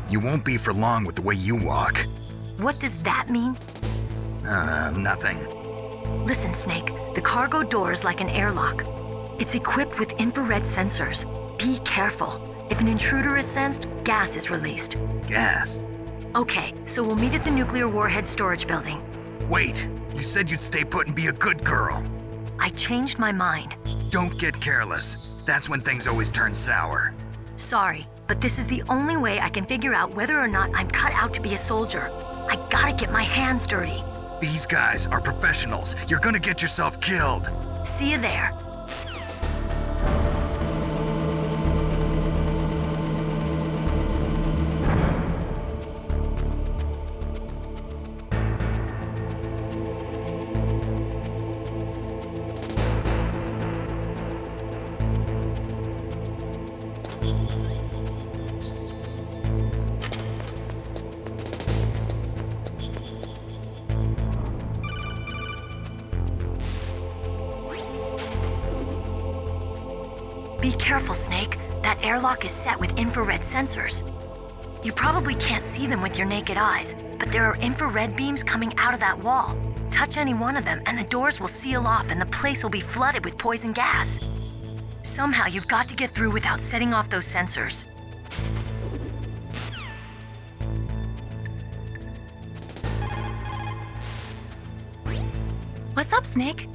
You won't be for long with the way you walk. What does that mean? Nothing. Listen, Snake, the cargo door is like an airlock. It's equipped with infrared sensors. Be careful. If an intruder is sensed, gas is released. Gas? Okay, so we'll meet at the nuclear warhead storage building. Wait, you said you'd stay put and be a good girl. I changed my mind. Don't get careless. That's when things always turn sour. Sorry, but this is the only way I can figure out whether or not I'm cut out to be a soldier. I gotta get my hands dirty. These guys are professionals. You're gonna get yourself killed. See you there. Be careful, Snake. That airlock is set with infrared sensors. You probably can't see them with your naked eyes, but there are infrared beams coming out of that wall. Touch any one of them and the doors will seal off and the place will be flooded with poison gas. Somehow you've got to get through without setting off those sensors. What's up, Snake?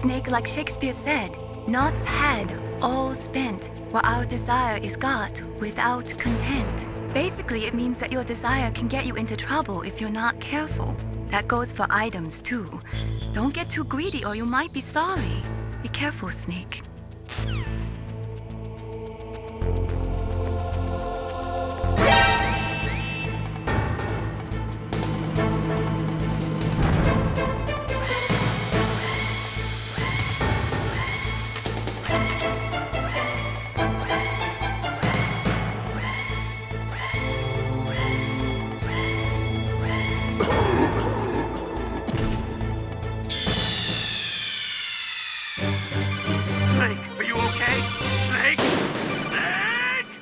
Snake, like Shakespeare said, knots had, all spent, while our desire is got without content. Basically, it means that your desire can get you into trouble if you're not careful. That goes for items too. Don't get too greedy or you might be sorry. Be careful, Snake. Snake, are you okay? Snake? Snake!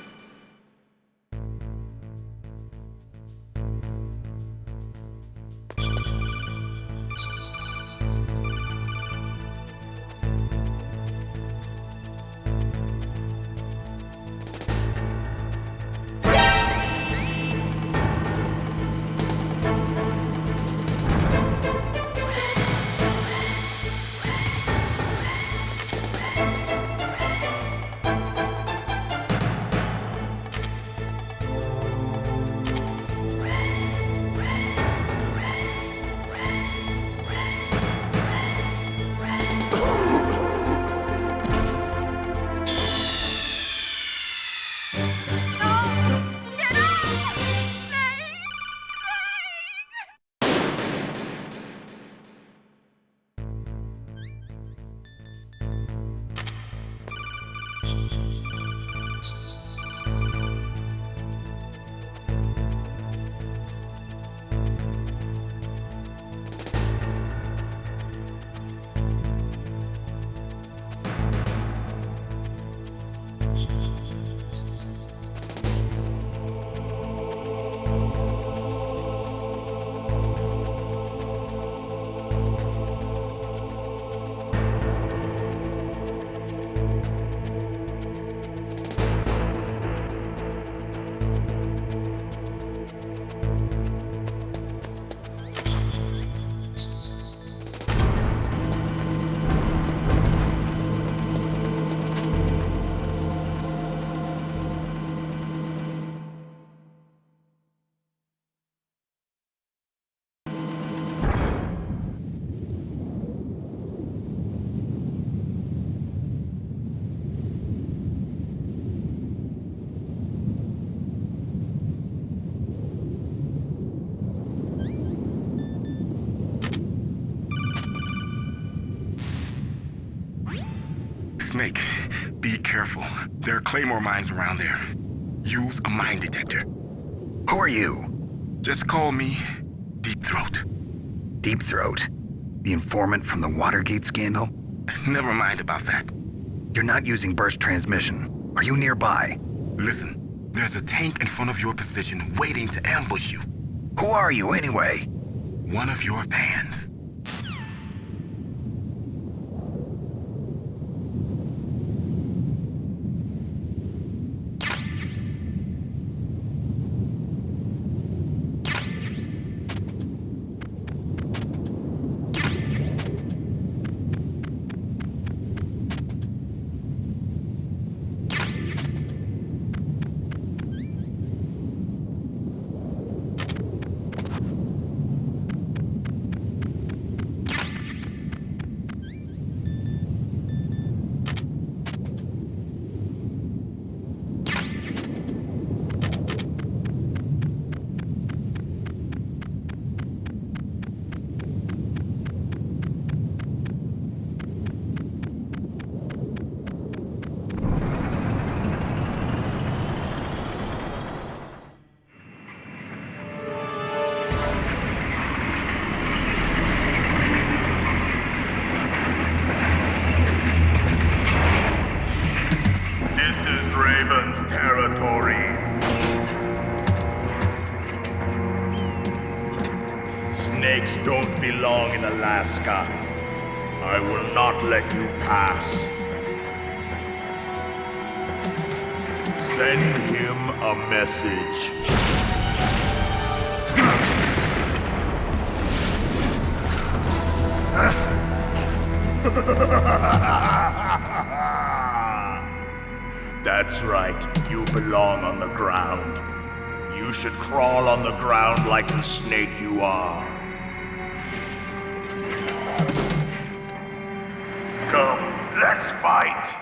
Snake, be careful. There are claymore mines around there. Use a mine detector. Who are you? Just call me Deep Throat. Deep Throat? The informant from the Watergate scandal? Never mind about that. You're not using burst transmission. Are you nearby? Listen, there's a tank in front of your position waiting to ambush you. Who are you anyway? One of your fans. Snakes don't belong in Alaska. I will not let you pass. Send him a message. That's right, you belong on the ground. You should crawl on the ground like the snake you are. Come, let's fight.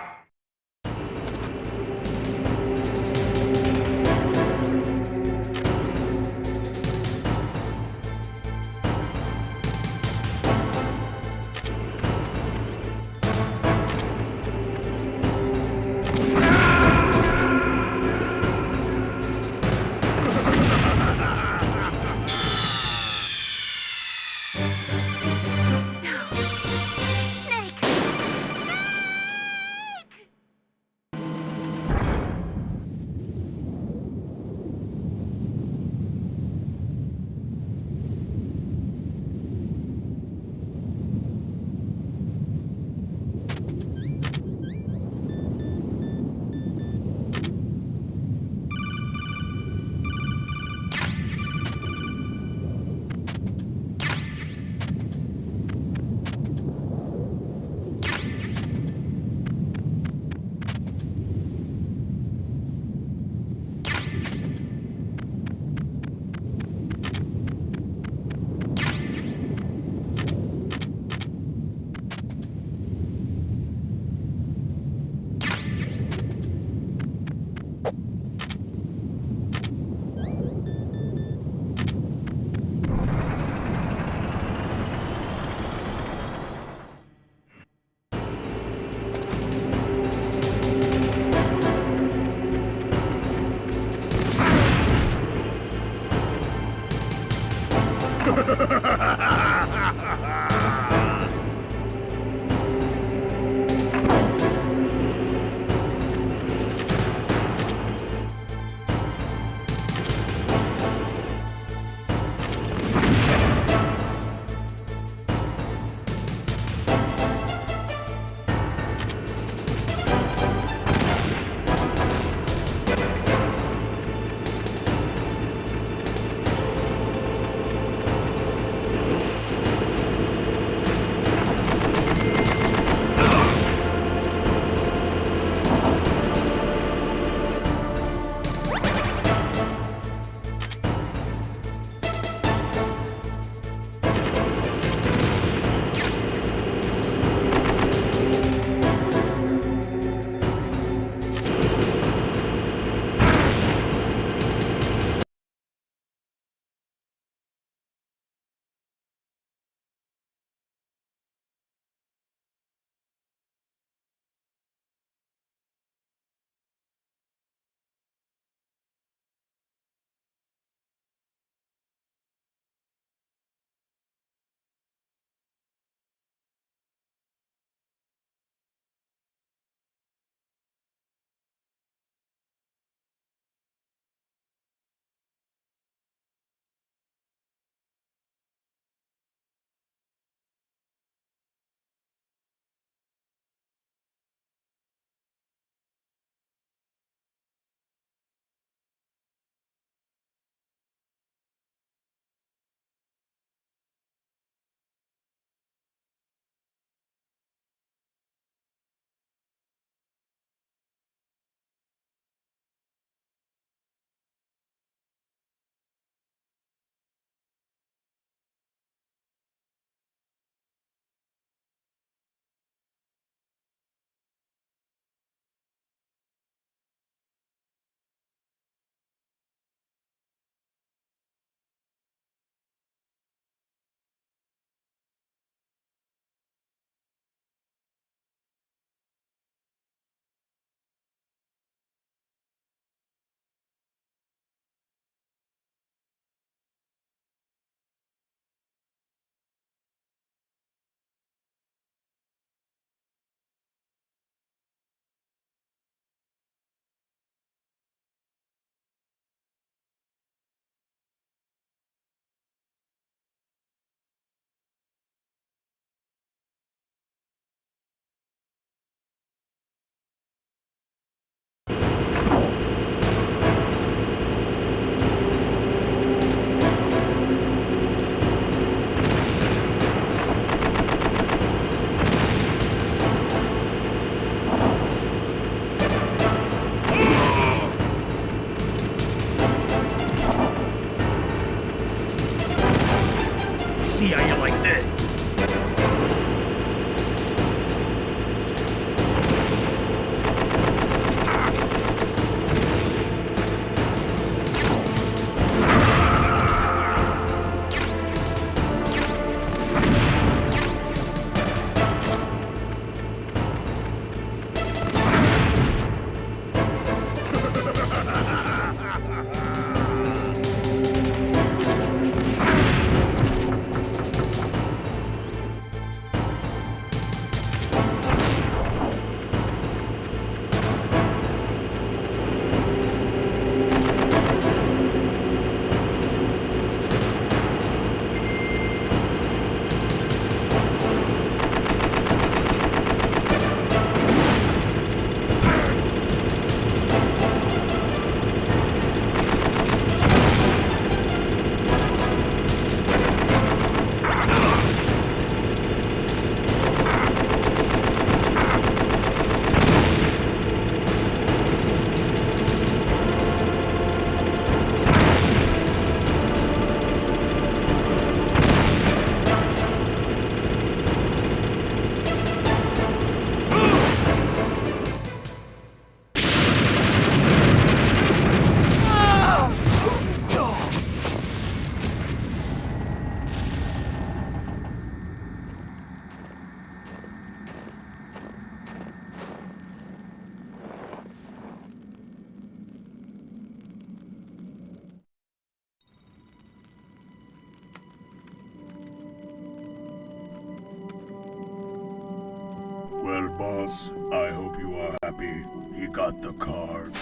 boss. I hope you are happy. He got the card.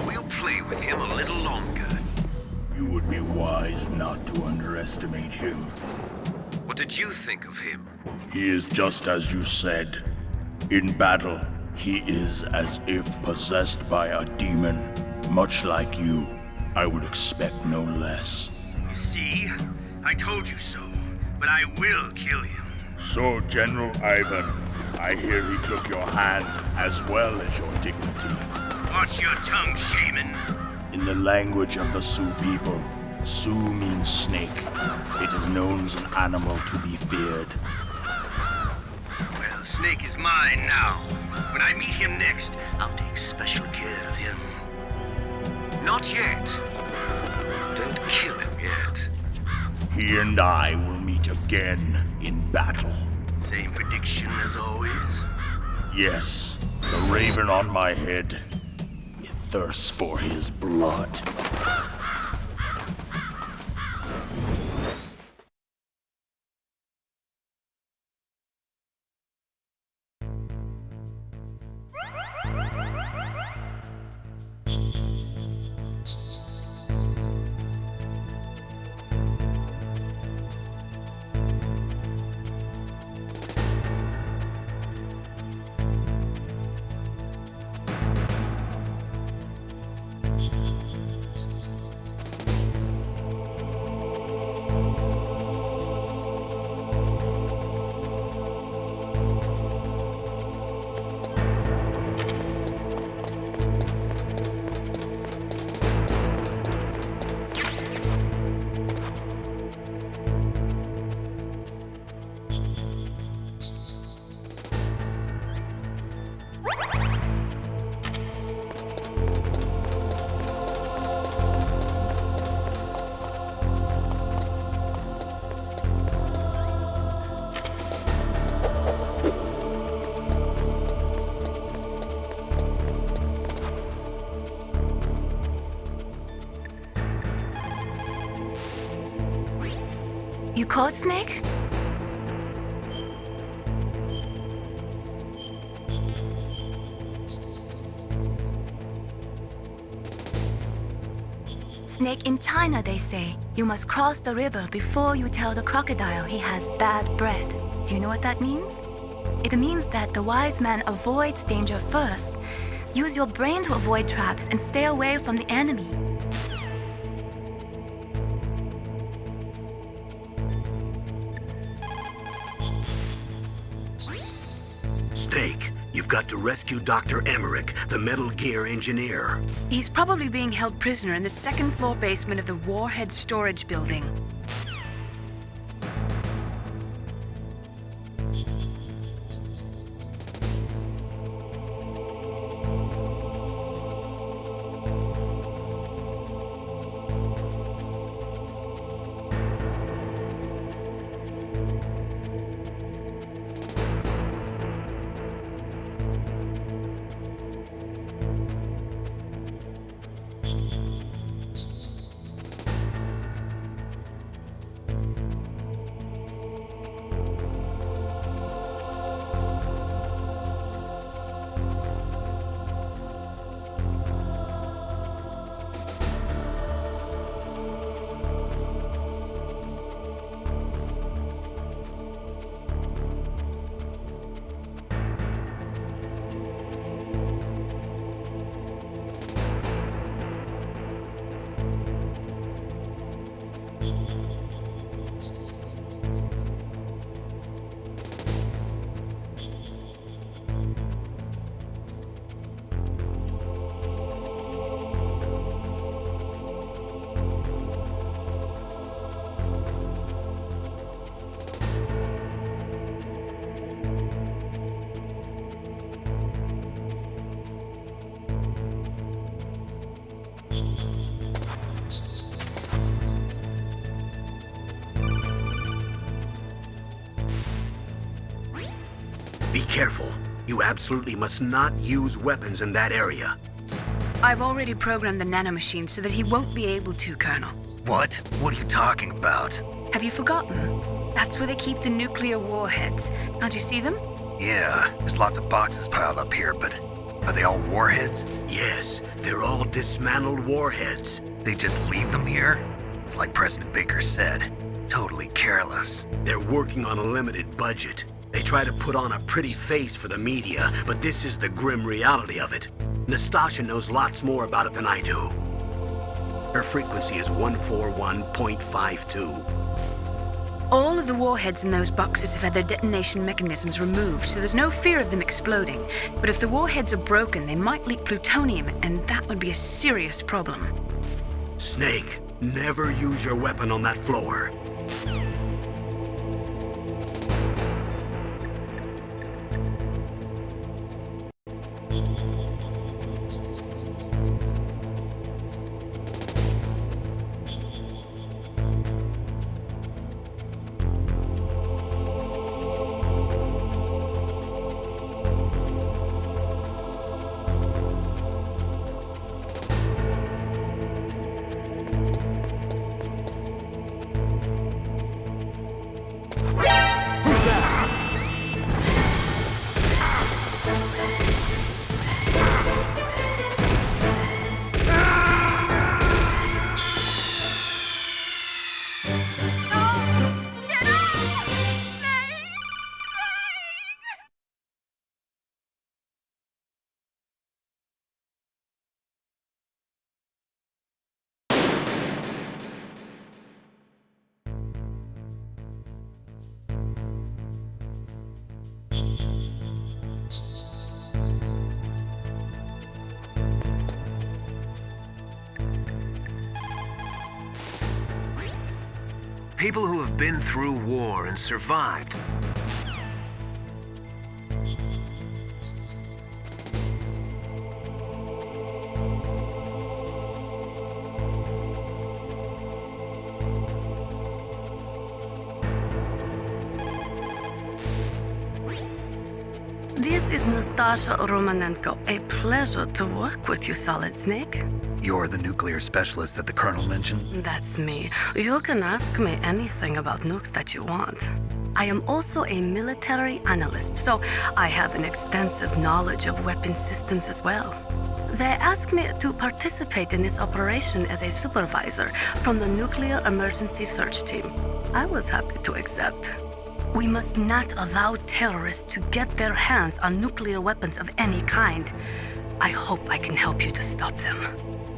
We'll play with him a little longer. You would be wise not to underestimate him. What did you think of him? He is just as you said. In battle, he is as if possessed by a demon. Much like you, I would expect no less. See? I told you so. But I will kill him. So, General Ivan, I hear he took your hand as well as your dignity. Watch your tongue, shaman. In the language of the Sioux people, Sioux means snake. It is known as an animal to be feared. Well, Snake is mine now. When I meet him next, I'll take special care of him. Not yet. Don't kill him yet. He and I will meet again in battle. Same prediction as always? Yes, the raven on my head. It thirsts for his blood. You caught Snake? Snake in China, they say. You must cross the river before you tell the crocodile he has bad bread. Do you know what that means? It means that the wise man avoids danger first. Use your brain to avoid traps and stay away from the enemy. Snake, you've got to rescue Dr. Emmerich, the Metal Gear engineer. He's probably being held prisoner in the second floor basement of the Warhead Storage Building. Be careful. You absolutely must not use weapons in that area. I've already programmed the nanomachine so that he won't be able to, Colonel. What? What are you talking about? Have you forgotten? That's where they keep the nuclear warheads. Can't you see them? Yeah, there's lots of boxes piled up here, but are they all warheads? Yes, they're all dismantled warheads. They just leave them here? It's like President Baker said, totally careless. They're working on a limited budget. They try to put on a pretty face for the media, but this is the grim reality of it. Nastasha knows lots more about it than I do. Her frequency is 141.52. All of the warheads in those boxes have had their detonation mechanisms removed, so there's no fear of them exploding. But if the warheads are broken, they might leak plutonium, and that would be a serious problem. Snake, never use your weapon on that floor. People who have been through war and survived. This is Nastasha Romanenko. A pleasure to work with you, Solid Snake. You're the nuclear specialist that the Colonel mentioned? That's me. You can ask me anything about nukes that you want. I am also a military analyst, so I have an extensive knowledge of weapon systems as well. They asked me to participate in this operation as a supervisor from the Nuclear Emergency Search Team. I was happy to accept. We must not allow terrorists to get their hands on nuclear weapons of any kind. I hope I can help you to stop them.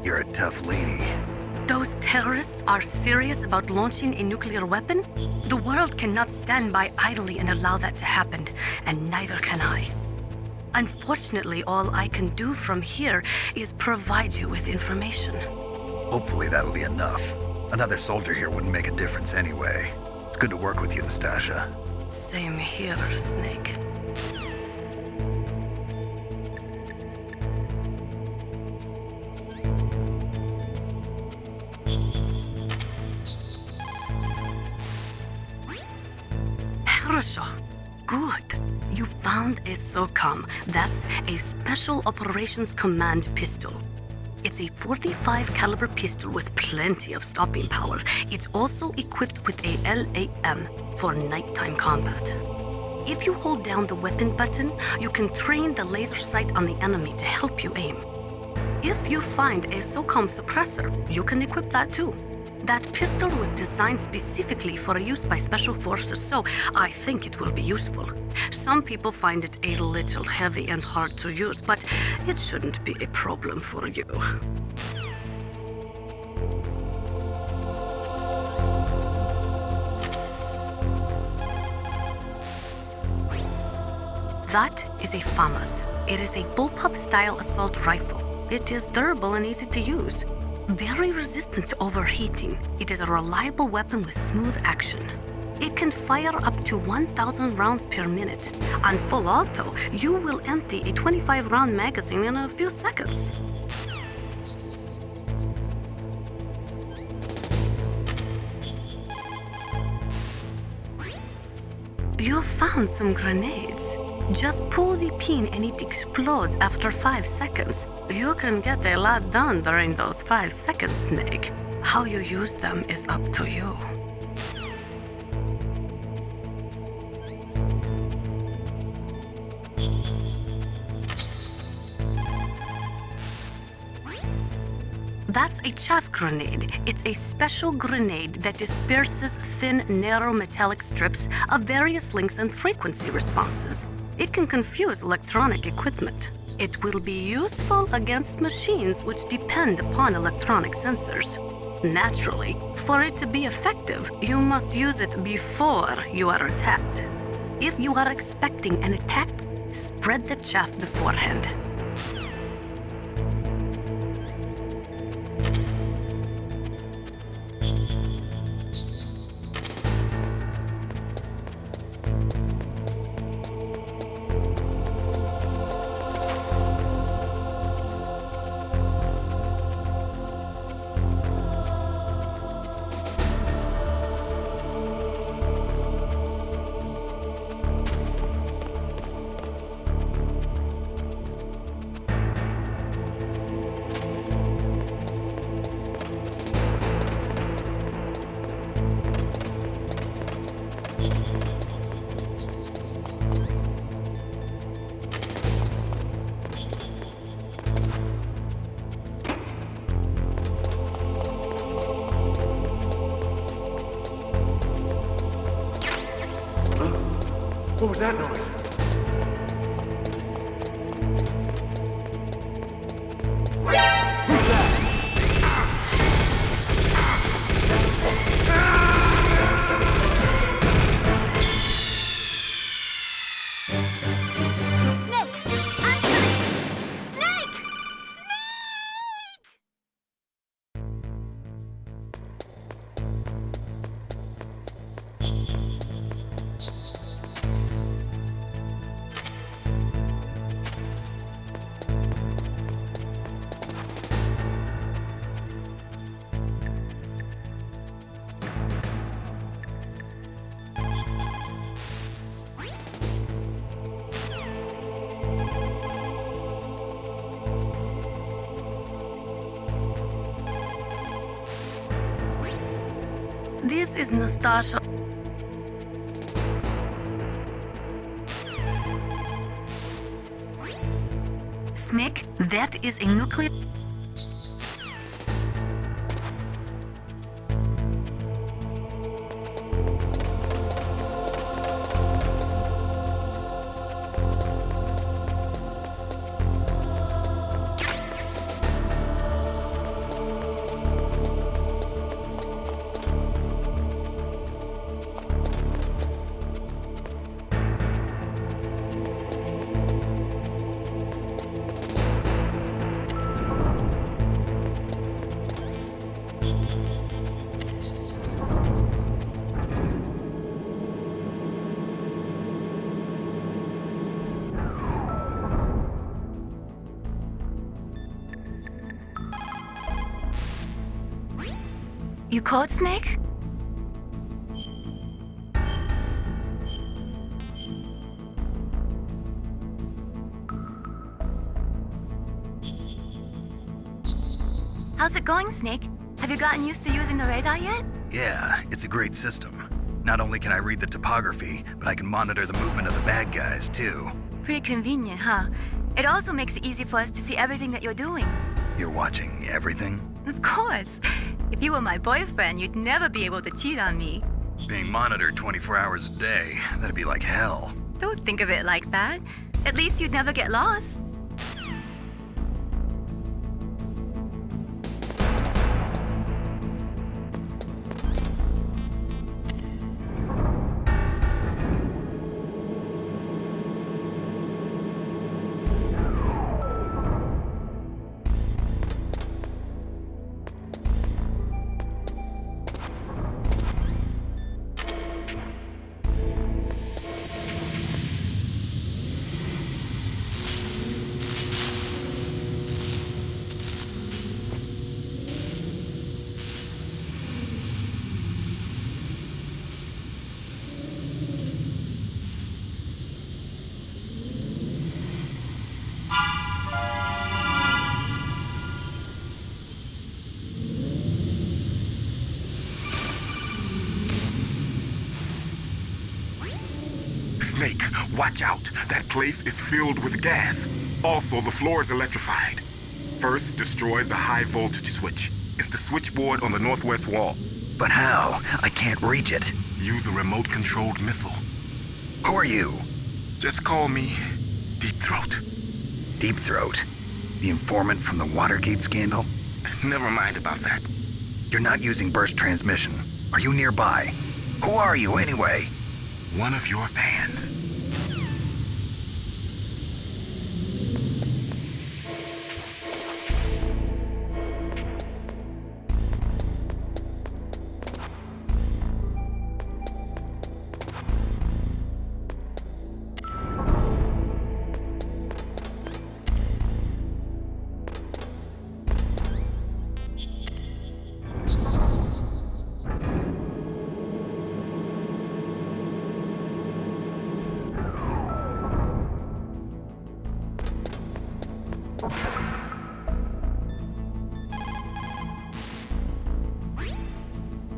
You're a tough lady. Those terrorists are serious about launching a nuclear weapon? The world cannot stand by idly and allow that to happen, and neither can I. Unfortunately, all I can do from here is provide you with information. Hopefully that'll be enough. Another soldier here wouldn't make a difference anyway. It's good to work with you, Nastasha. Same here, Snake. Хорошо. Good. You found a SOCOM. That's a Special Operations Command pistol. It's a .45 caliber pistol with plenty of stopping power. It's also equipped with a LAM for nighttime combat. If you hold down the weapon button, you can train the laser sight on the enemy to help you aim. If you find a SOCOM suppressor, you can equip that too. That pistol was designed specifically for use by special forces, so I think it will be useful. Some people find it a little heavy and hard to use, but it shouldn't be a problem for you. That is a FAMAS. It is a bullpup-style assault rifle. It is durable and easy to use. Very resistant to overheating. It is a reliable weapon with smooth action. It can fire up to 1,000 rounds per minute. On full auto, you will empty a 25-round magazine in a few seconds. You found some grenades. Just pull the pin and it explodes after 5 seconds. You can get a lot done during those 5 seconds, Snake. How you use them is up to you. That's a chaff grenade. It's a special grenade that disperses thin, narrow metallic strips of various lengths and frequency responses. It can confuse electronic equipment. It will be useful against machines which depend upon electronic sensors. Naturally, for it to be effective, you must use it before you are attacked. If you are expecting an attack, spread the chaff beforehand. What was that noise? This is Nastasha. Snake, that is a nuclear... You called Snake? How's it going, Snake? Have you gotten used to using the radar yet? Yeah, it's a great system. Not only can I read the topography, but I can monitor the movement of the bad guys, too. Pretty convenient, huh? It also makes it easy for us to see everything that you're doing. You're watching everything? Of course. If you were my boyfriend, you'd never be able to cheat on me. Being monitored 24 hours a day, that'd be like hell. Don't think of it like that. At least you'd never get lost. Snake, watch out. That place is filled with gas. Also, the floor is electrified. First, destroy the high voltage switch. It's the switchboard on the northwest wall. But how? I can't reach it. Use a remote-controlled missile. Who are you? Just call me Deep Throat. Deep Throat? The informant from the Watergate scandal? Never mind about that. You're not using burst transmission. Are you nearby? Who are you, anyway? One of your fans.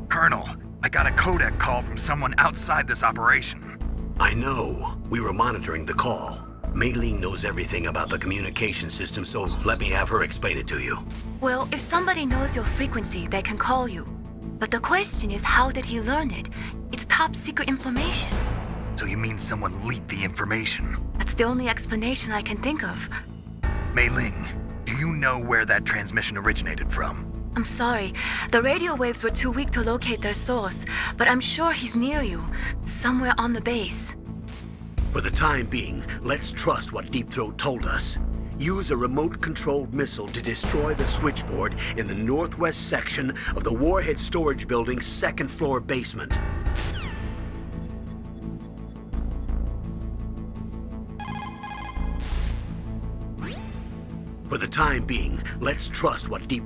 Colonel, I got a codec call from someone outside this operation. I know. We were monitoring the call. Mei Ling knows everything about the communication system, so let me have her explain it to you. Well, if somebody knows your frequency, they can call you. But the question is, how did he learn it? It's top secret information. So you mean someone leaked the information? That's the only explanation I can think of. Mei Ling, do you know where that transmission originated from? I'm sorry. The radio waves were too weak to locate their source, but I'm sure he's near you, somewhere on the base. For the time being, let's trust what Deep Throat told us. Use a remote-controlled missile to destroy the switchboard in the northwest section of the Warhead Storage Building's second-floor basement. For the time being, let's trust what Deep...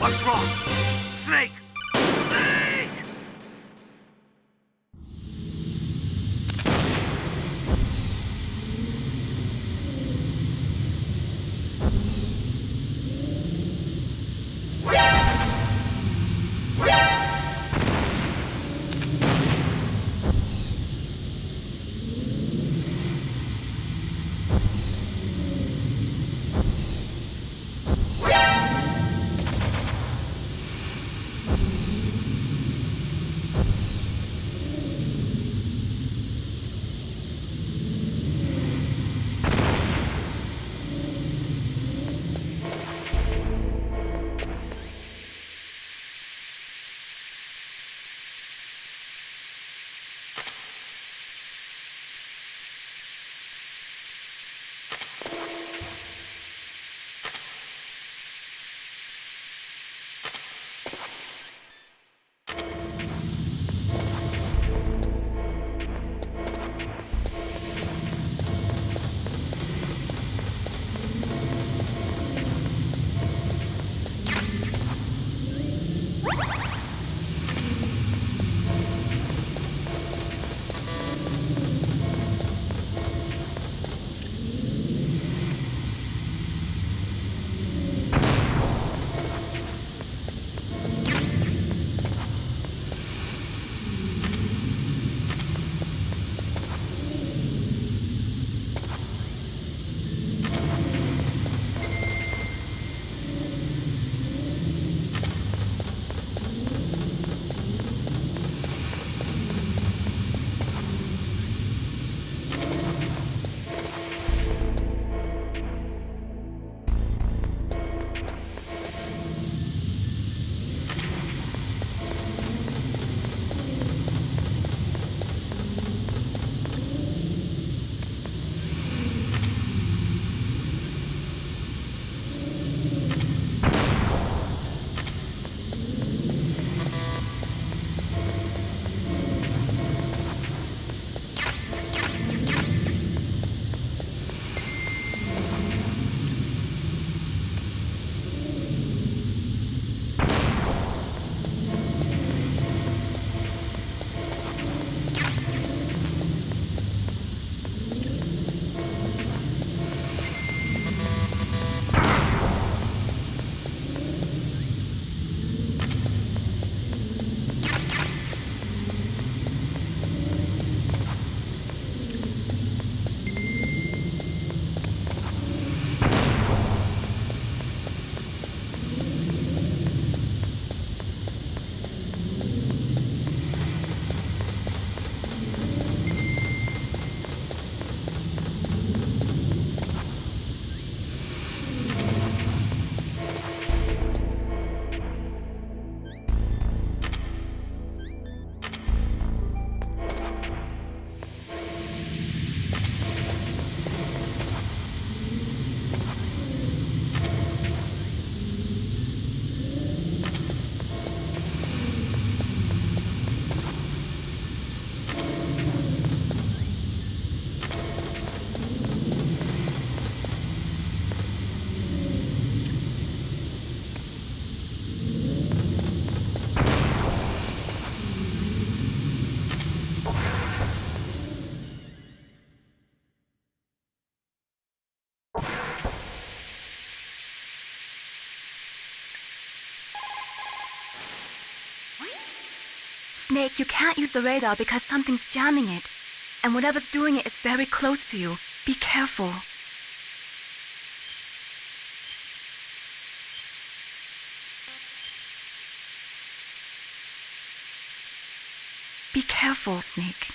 What's wrong? Snake! Snake! Snake, you can't use the radar because something's jamming it. And whatever's doing it is very close to you. Be careful. Be careful, Snake.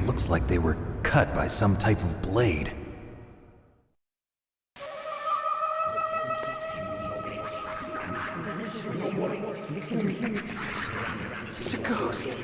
Looks like they were cut by some type of blade. It's a ghost.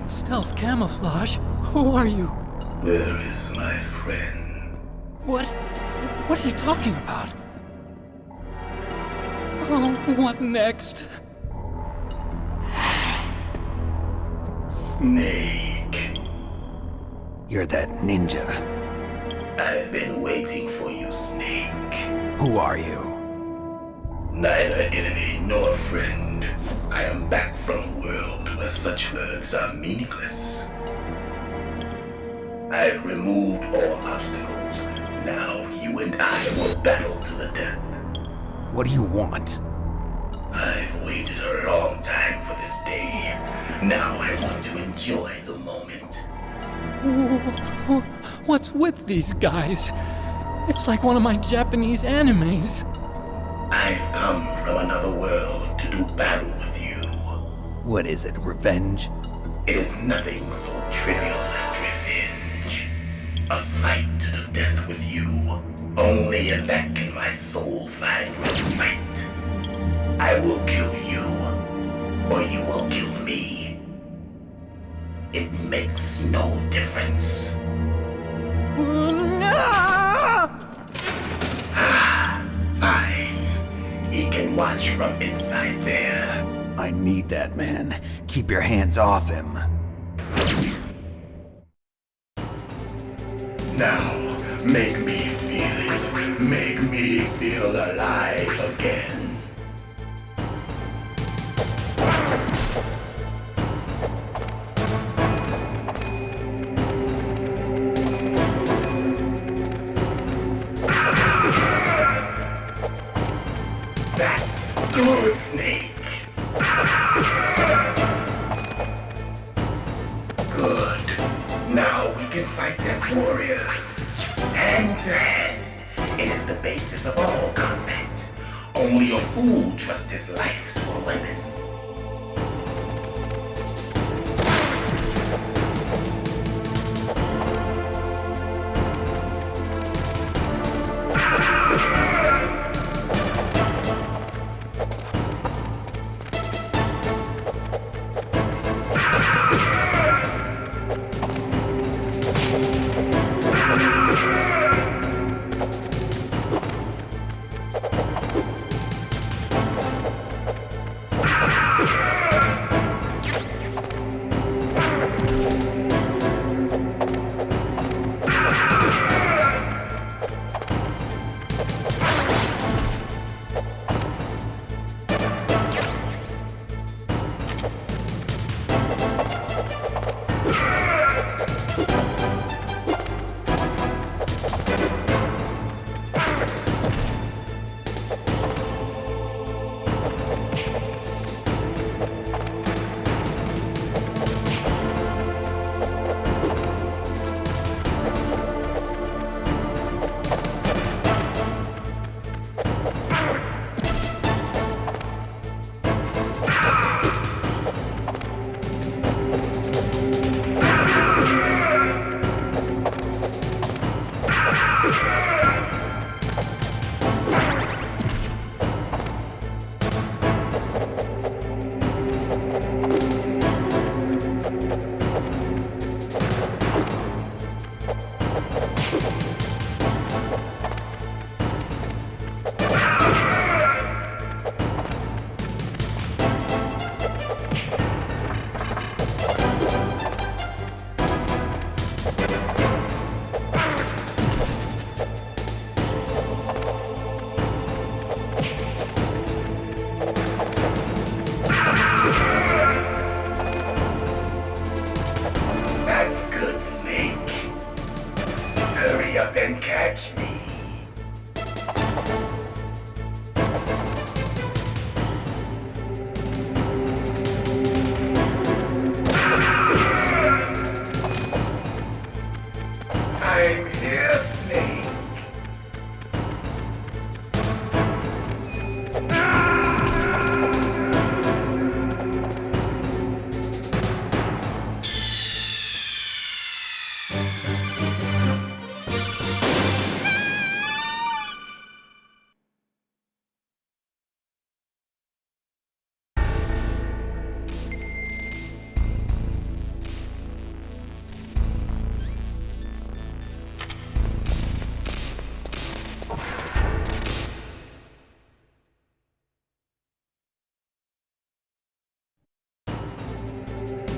Stealth camouflage? Who are you? Where is my friend? What are you talking about? Oh, what next? Snake. You're that ninja. I've been waiting for you, Snake. Who are you? Neither enemy nor friend. I am back from a world where such words are meaningless. I've removed all obstacles. Now you and I will battle to the death. What do you want? I've waited a long time for this day. Now I want to enjoy the moment. What's with these guys? It's like one of my Japanese animes. I've come from another world to do battle with you. What is it, revenge? It is nothing so trivial as revenge. A fight to the death with you. Only in that can my soul find respite. I will kill you, or you will kill me. It makes no difference. Fine. He can watch from inside there. I need that man. Keep your hands off him. Now, make me feel it. Make me feel alive again. That's good, Snake. Good. Now we can fight as warriors. Hand to hand. It is the basis of all combat. Only a fool trusts his life to a weapon.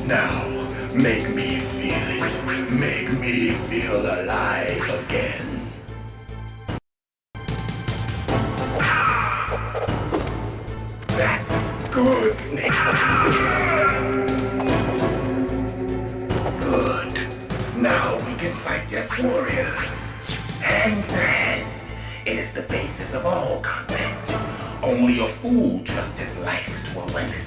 Now, make me feel it. Make me feel alive again. That's good, Snake. Good. Now we can fight as warriors. Hand to hand. It is the basis of all combat. Only a fool trusts his life to a weapon.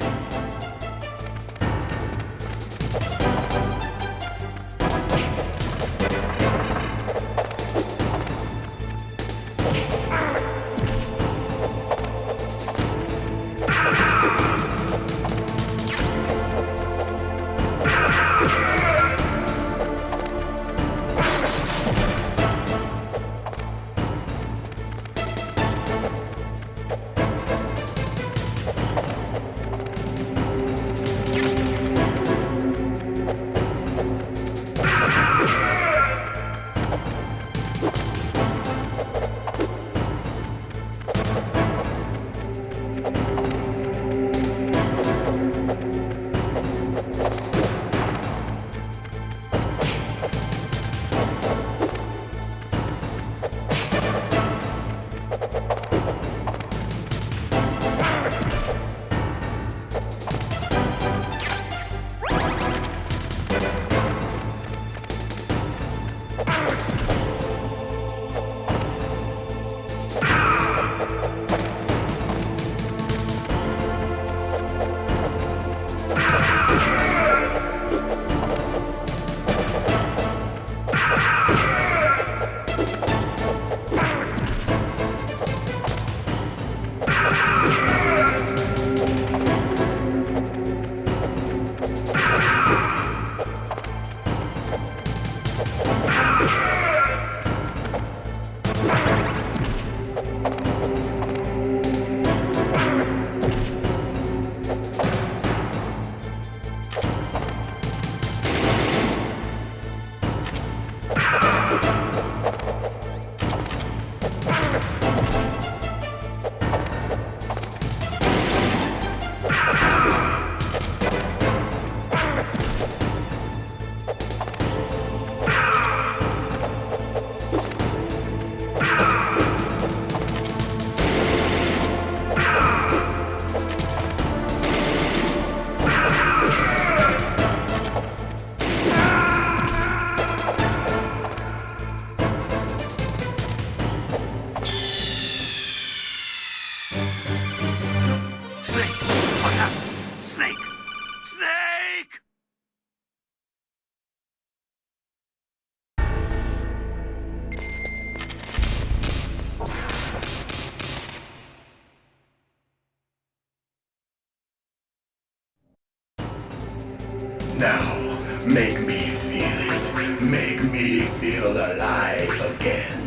Now, make me feel it. Make me feel alive again.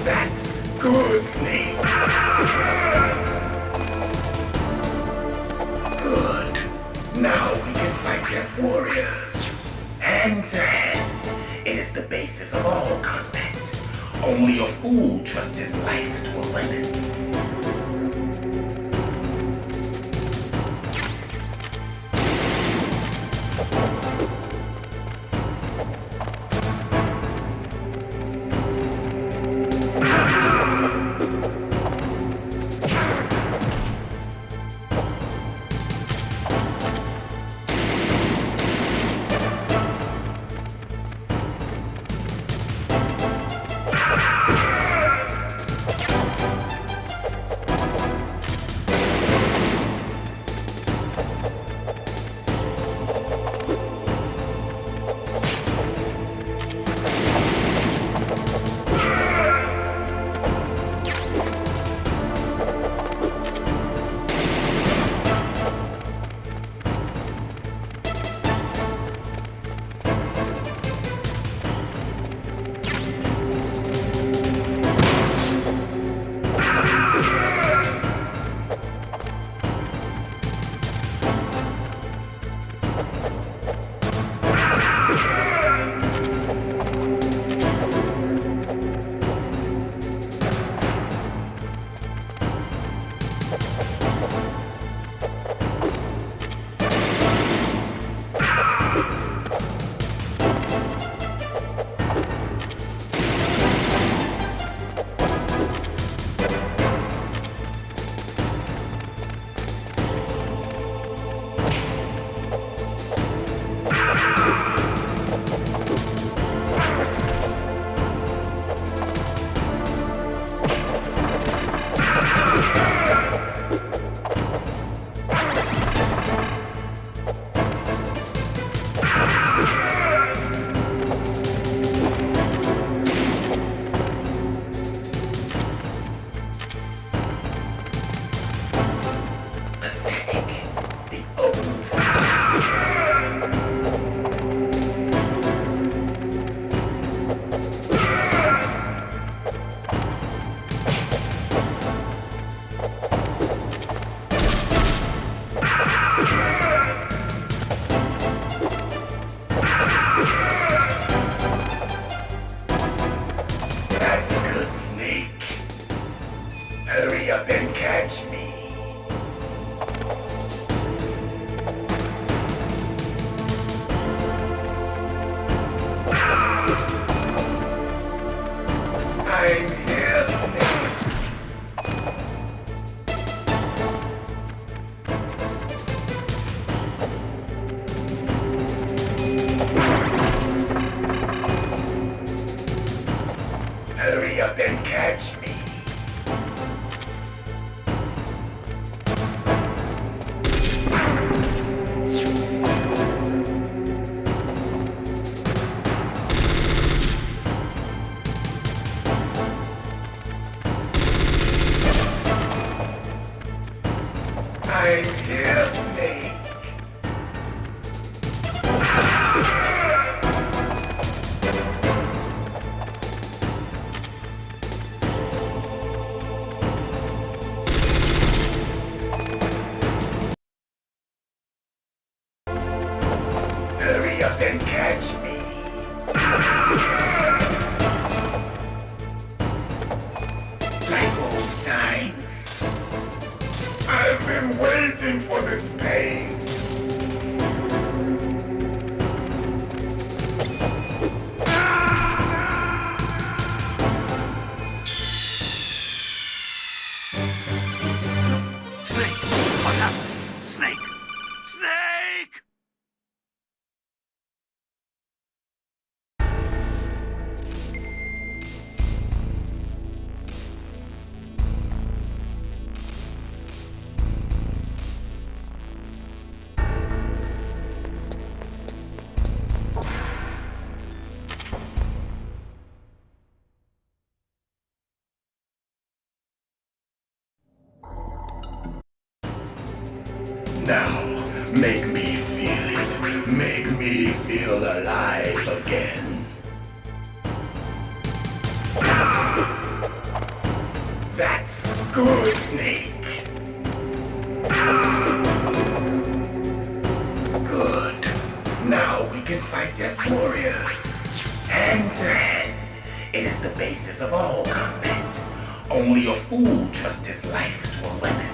That's good, Snake. Good. Now we can fight as warriors. Hand to hand. It is the basis of all combat. Only a fool trusts his life to a weapon. Hurry up and catch me. I'm here, Snake. Hurry up and catch me. Like old times. I've been waiting for this pain. Snake! What happened? Snake! Snake! Now, make me feel it. Make me feel alive again. That's good, Snake. Good. Now we can fight as warriors. Hand to hand. It is the basis of all combat. Only a fool trusts his life to a weapon.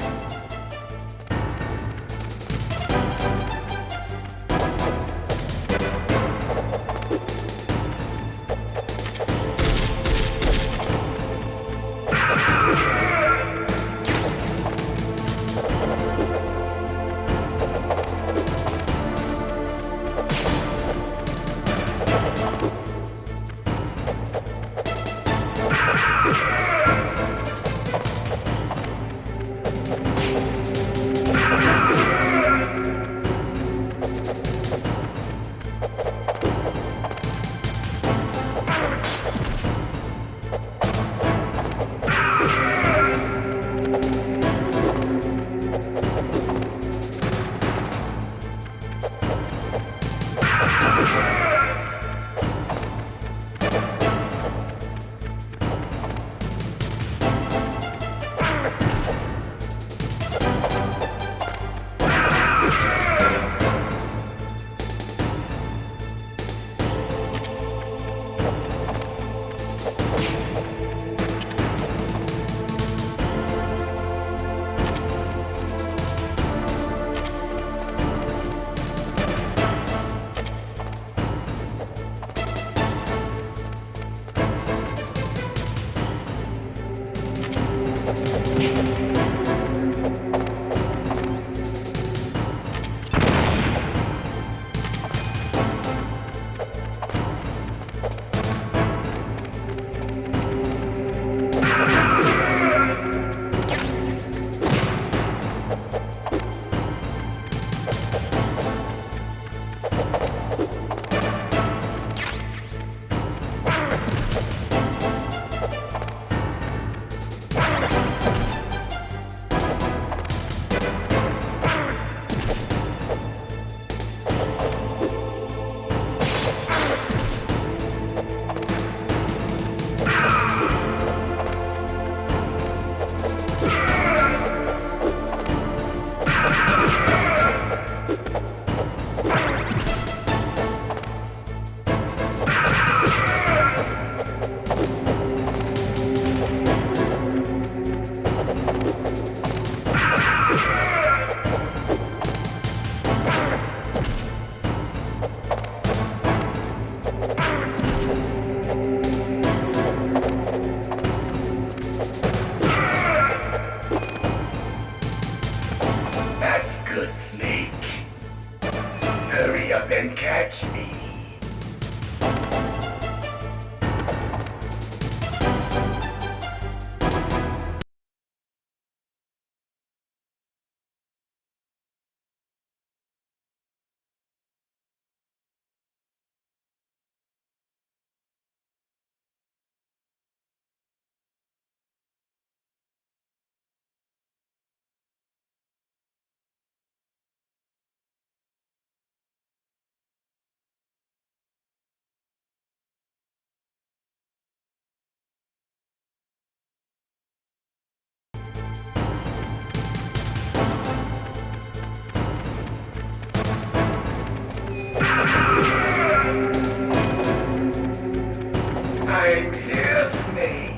I'm here, Snake.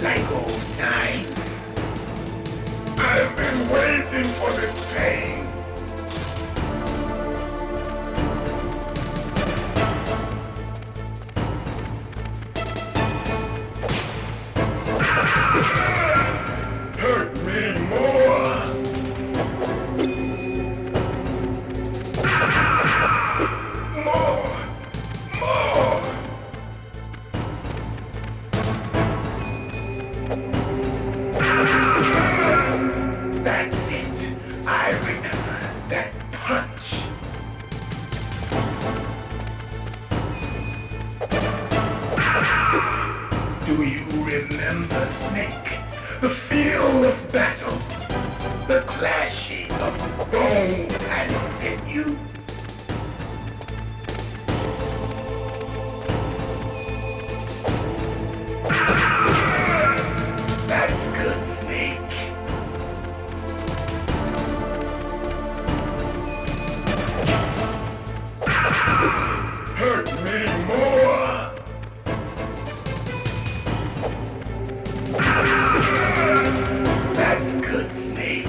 Like old times. I've been waiting for this pain. Hurt me more. More. That's it. I remember that punch. Do you remember, Snake? The feel of battle. The clashing of bone and sinew. That's good, Snake. Hurt me more. That's good, Snake.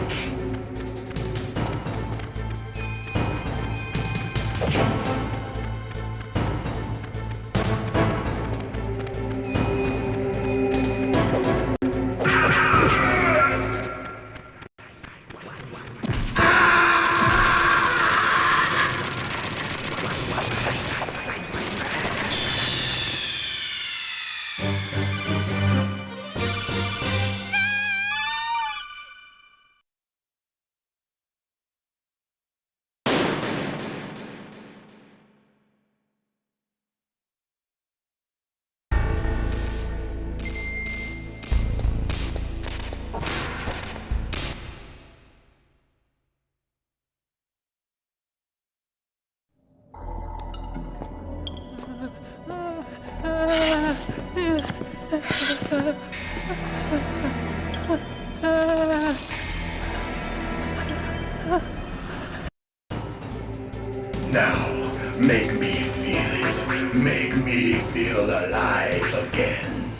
Now, make me feel it. Make me feel alive again.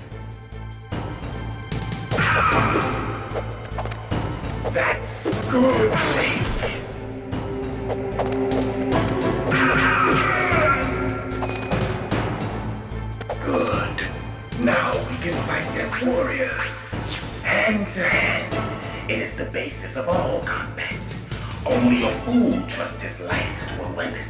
That's good, Snake. Good. Now we can fight as warriors. Hand to hand. It is the basis of all combat. Only a fool trusts his life to a weapon.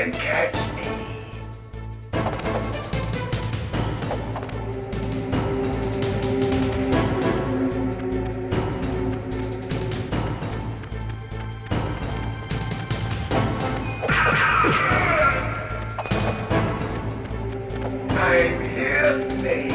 can catch me. I'm here, Snake.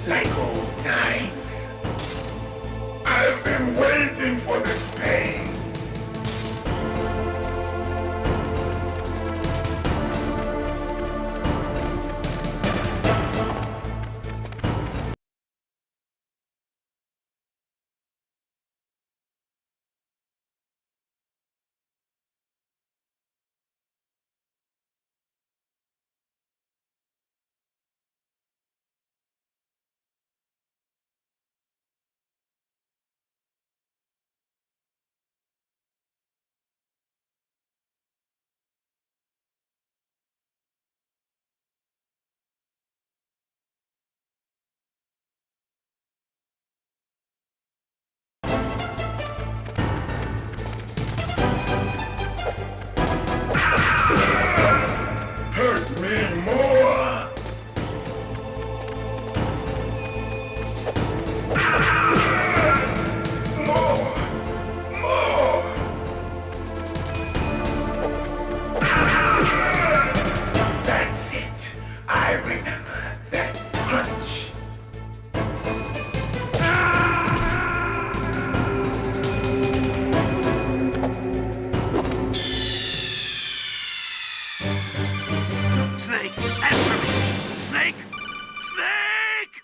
Like old times. I've been waiting for this pain. Hurt me more! More! More! That's it! I remember that punch! Snake, answer me! Snake! Snake!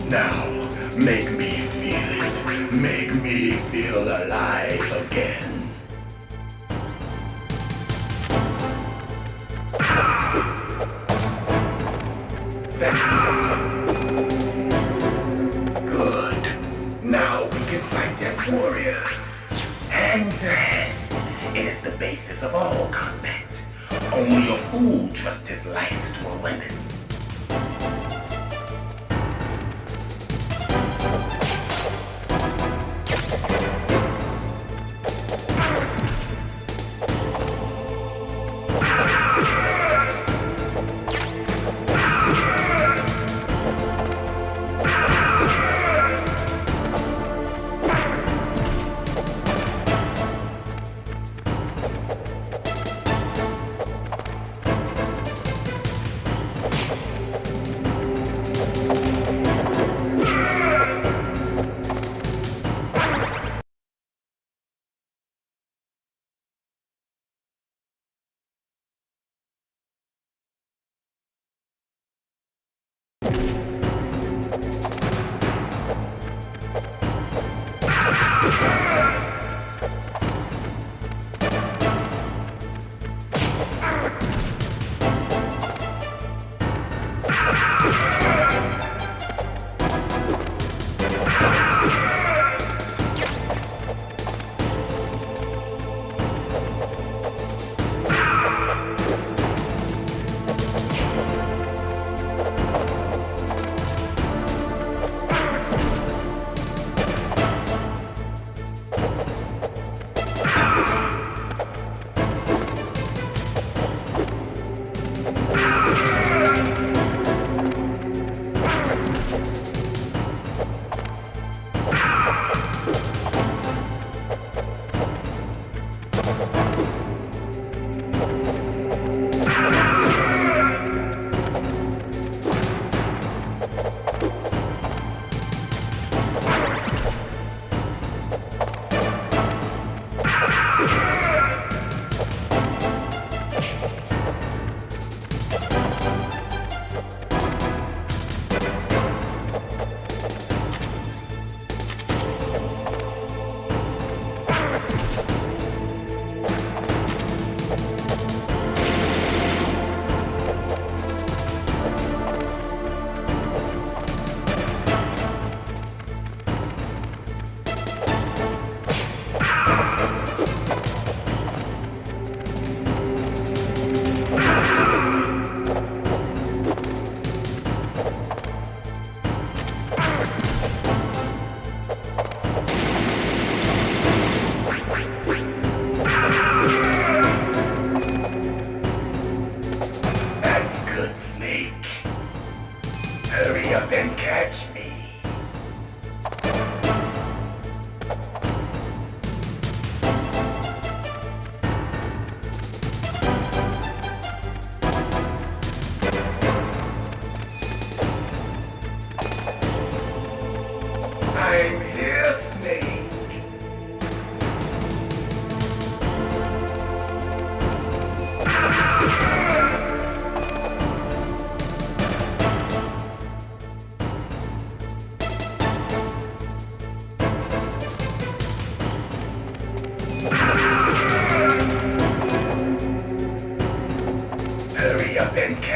Now, make me feel it. Make me feel alive again. Good. Now we can fight as warriors. Hand to hand. It is the basis of all combat. Only a fool trusts his life to a weapon.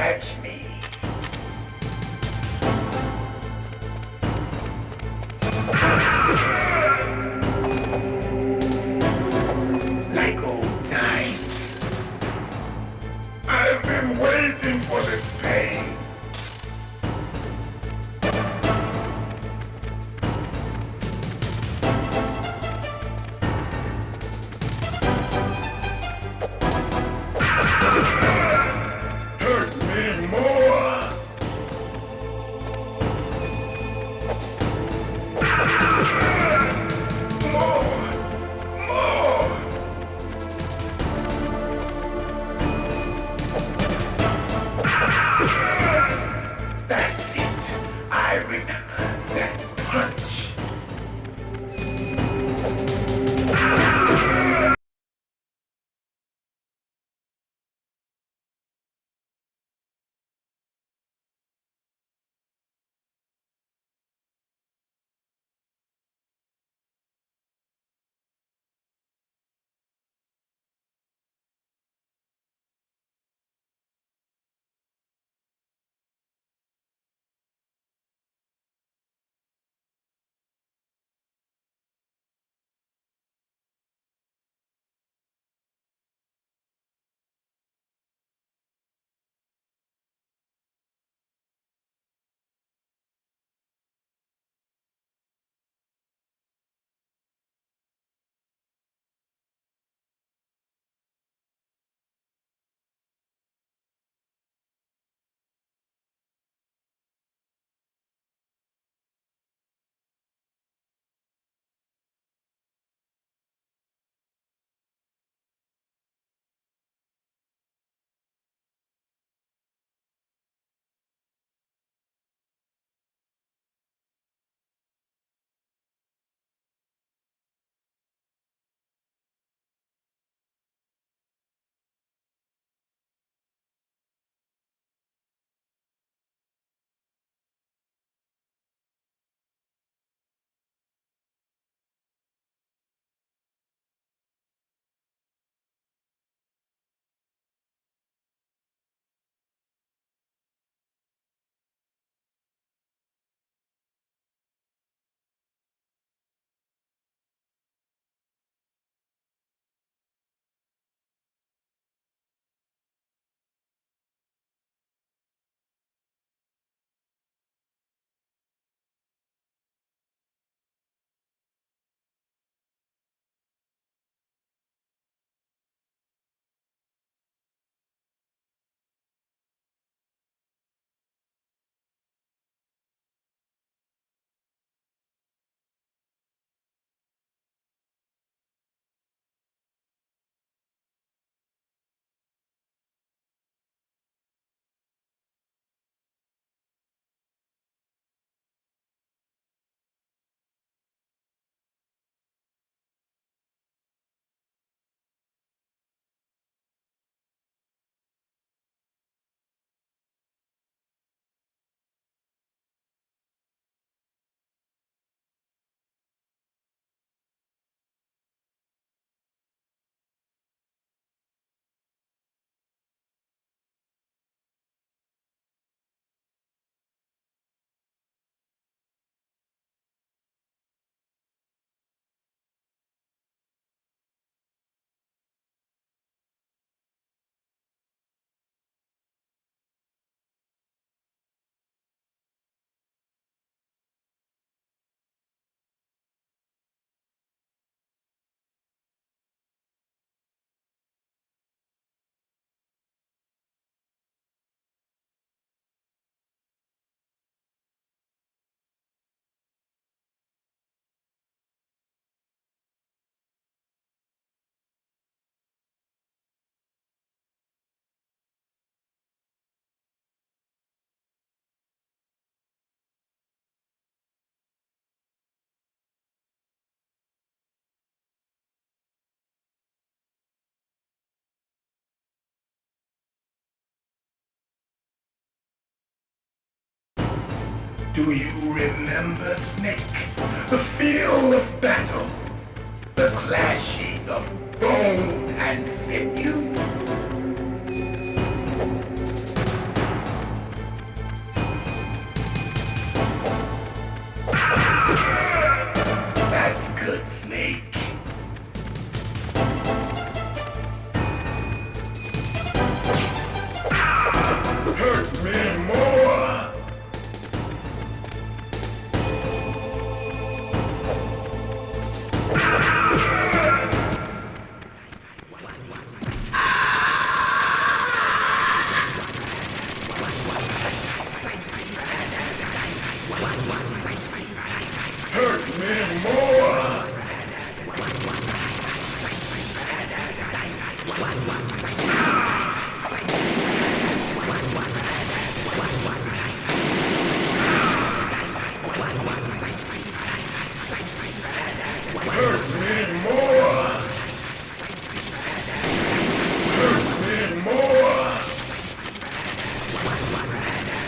catch me. Like old times. I've been waiting for this pain. Hurt me more. That's it. I remember that punch. Do you remember, Snake? The feel of battle. The clashing of bone and sinew. Snake. Hurt me more! Hurt me more! Hurt me more! Hurt me more!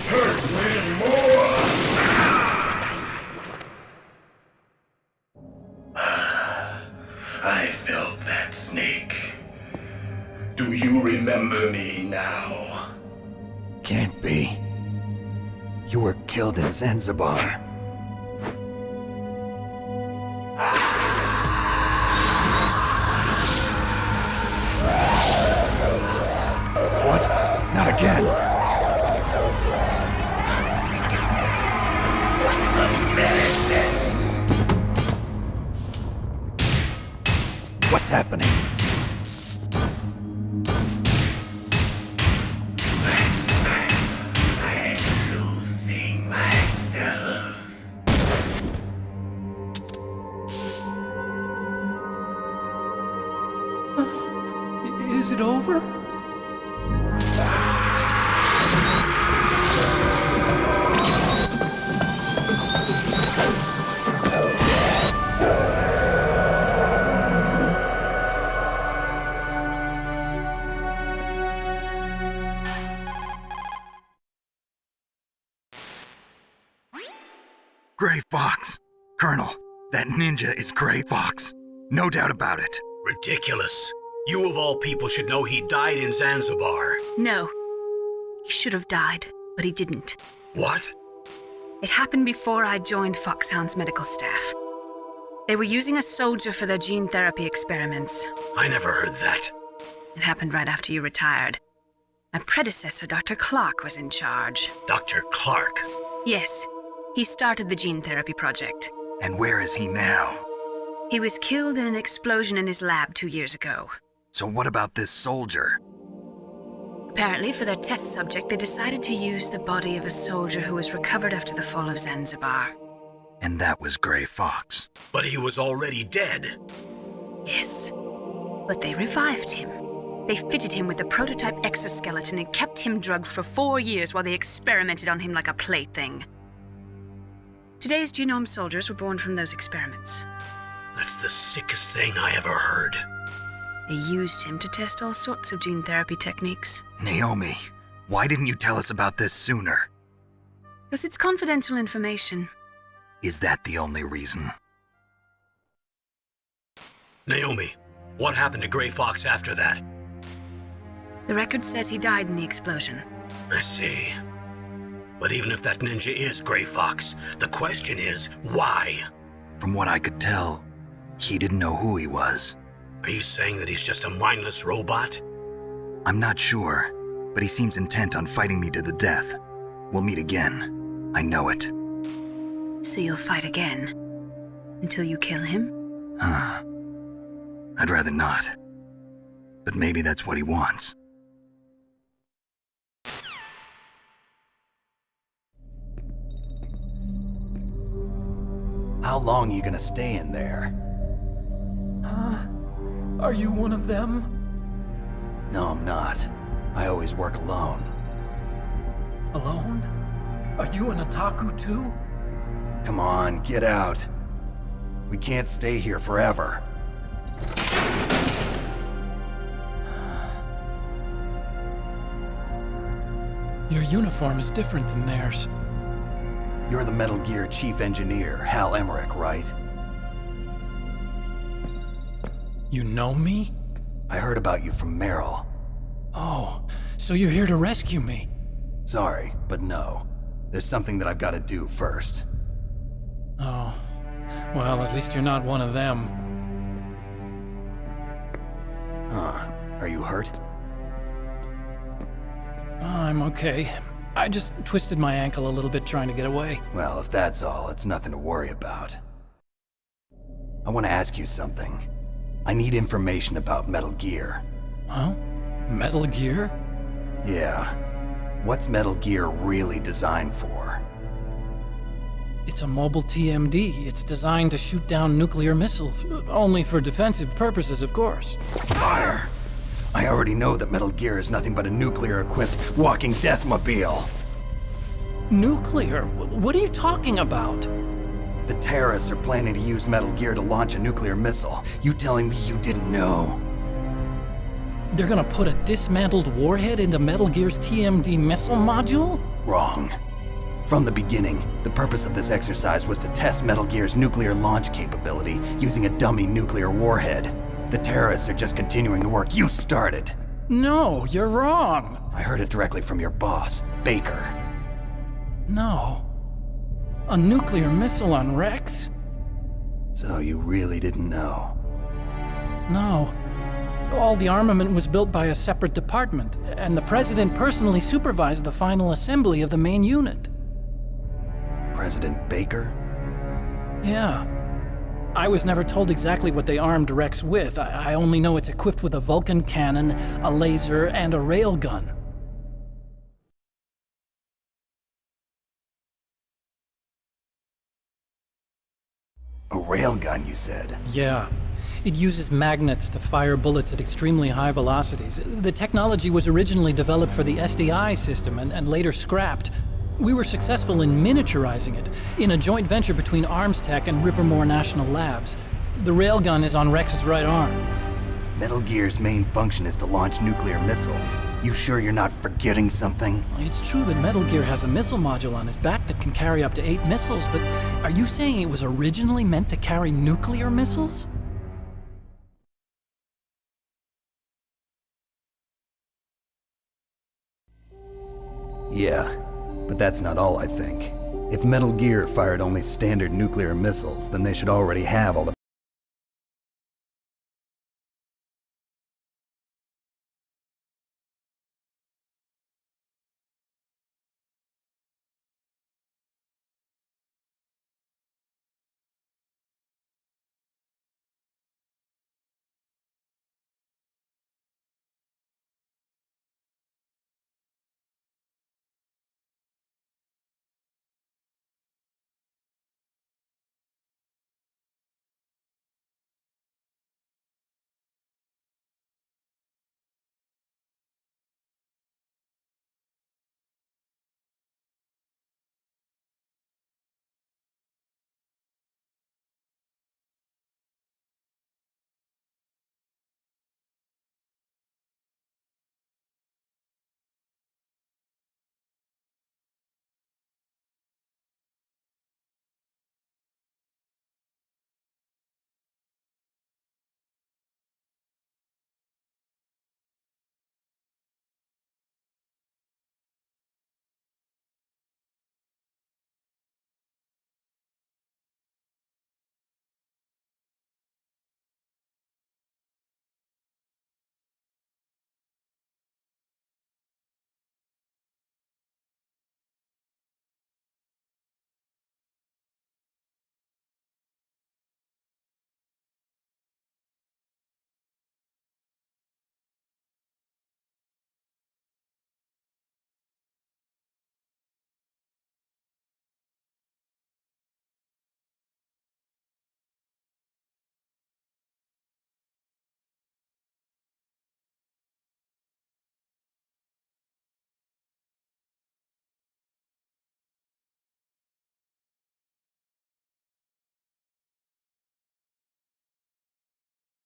Hurt me more! I felt that, Snake. Do you remember me now? Can't be. You were killed in Zanzibar. What? Not again! What's happening? I'm losing myself. Is it over? Gray Fox! Colonel, that ninja is Gray Fox. No doubt about it. Ridiculous. You of all people should know he died in Zanzibar. No. He should have died, but he didn't. What? It happened before I joined Foxhound's medical staff. They were using a soldier for their gene therapy experiments. I never heard that. It happened right after you retired. My predecessor, Dr. Clark, was in charge. Dr. Clark? Yes. He started the gene therapy project. And where is he now? He was killed in an explosion in his lab 2 years ago. So what about this soldier? Apparently, for their test subject, they decided to use the body of a soldier who was recovered after the fall of Zanzibar. And that was Gray Fox. But he was already dead. Yes. But they revived him. They fitted him with a prototype exoskeleton and kept him drugged for 4 years while they experimented on him like a plaything. Today's genome soldiers were born from those experiments. That's the sickest thing I ever heard. They used him to test all sorts of gene therapy techniques. Naomi, why didn't you tell us about this sooner? Because it's confidential information. Is that the only reason? Naomi, what happened to Gray Fox after that? The record says he died in the explosion. I see. But even if that ninja is Gray Fox, the question is, why? From what I could tell, he didn't know who he was. Are you saying that he's just a mindless robot? I'm not sure, but he seems intent on fighting me to the death. We'll meet again. I know it. So you'll fight again? Until you kill him? I'd rather not. But maybe that's what he wants. How long are you gonna stay in there? Are you one of them? No, I'm not. I always work alone. Alone? Are you an otaku too? Come on, get out. We can't stay here forever. Your uniform is different than theirs. You're the Metal Gear Chief Engineer, Hal Emmerich, right? You know me? I heard about you from Meryl. Oh, so you're here to rescue me? Sorry, but no. There's something that I've got to do first. Oh, well, at least you're not one of them. Huh. Are you hurt? I'm okay. I just twisted my ankle a little bit trying to get away. Well, if that's all, it's nothing to worry about. I want to ask you something. I need information about Metal Gear. Huh? Metal Gear? Yeah. What's Metal Gear really designed for? It's a mobile TMD. It's designed to shoot down nuclear missiles. Only for defensive purposes, of course. Fire! I already know that Metal Gear is nothing but a nuclear-equipped walking deathmobile. Nuclear? What are you talking about? The terrorists are planning to use Metal Gear to launch a nuclear missile. You telling me you didn't know? They're gonna put a dismantled warhead into Metal Gear's TMD missile module? Wrong. From the beginning, the purpose of this exercise was to test Metal Gear's nuclear launch capability using a dummy nuclear warhead. The terrorists are just continuing the work you started. No, you're wrong. I heard it directly from your boss, Baker. No. A nuclear missile on Rex? So you really didn't know? No. All the armament was built by a separate department, and the President personally supervised the final assembly of the main unit. President Baker? Yeah. I was never told exactly what they armed Rex with. I only know it's equipped with a Vulcan cannon, a laser, and a railgun. A railgun, you said? Yeah. It uses magnets to fire bullets at extremely high velocities. The technology was originally developed for the SDI system and later scrapped. We were successful in miniaturizing it, in a joint venture between Arms Tech and Rivermore National Labs. The railgun is on Rex's right arm. Metal Gear's main function is to launch nuclear missiles. You sure you're not forgetting something? It's true that Metal Gear has a missile module on its back that can carry up to 8 missiles, but are you saying it was originally meant to carry nuclear missiles? Yeah, but that's not all I think. If Metal Gear fired only standard nuclear missiles, then they should already have all the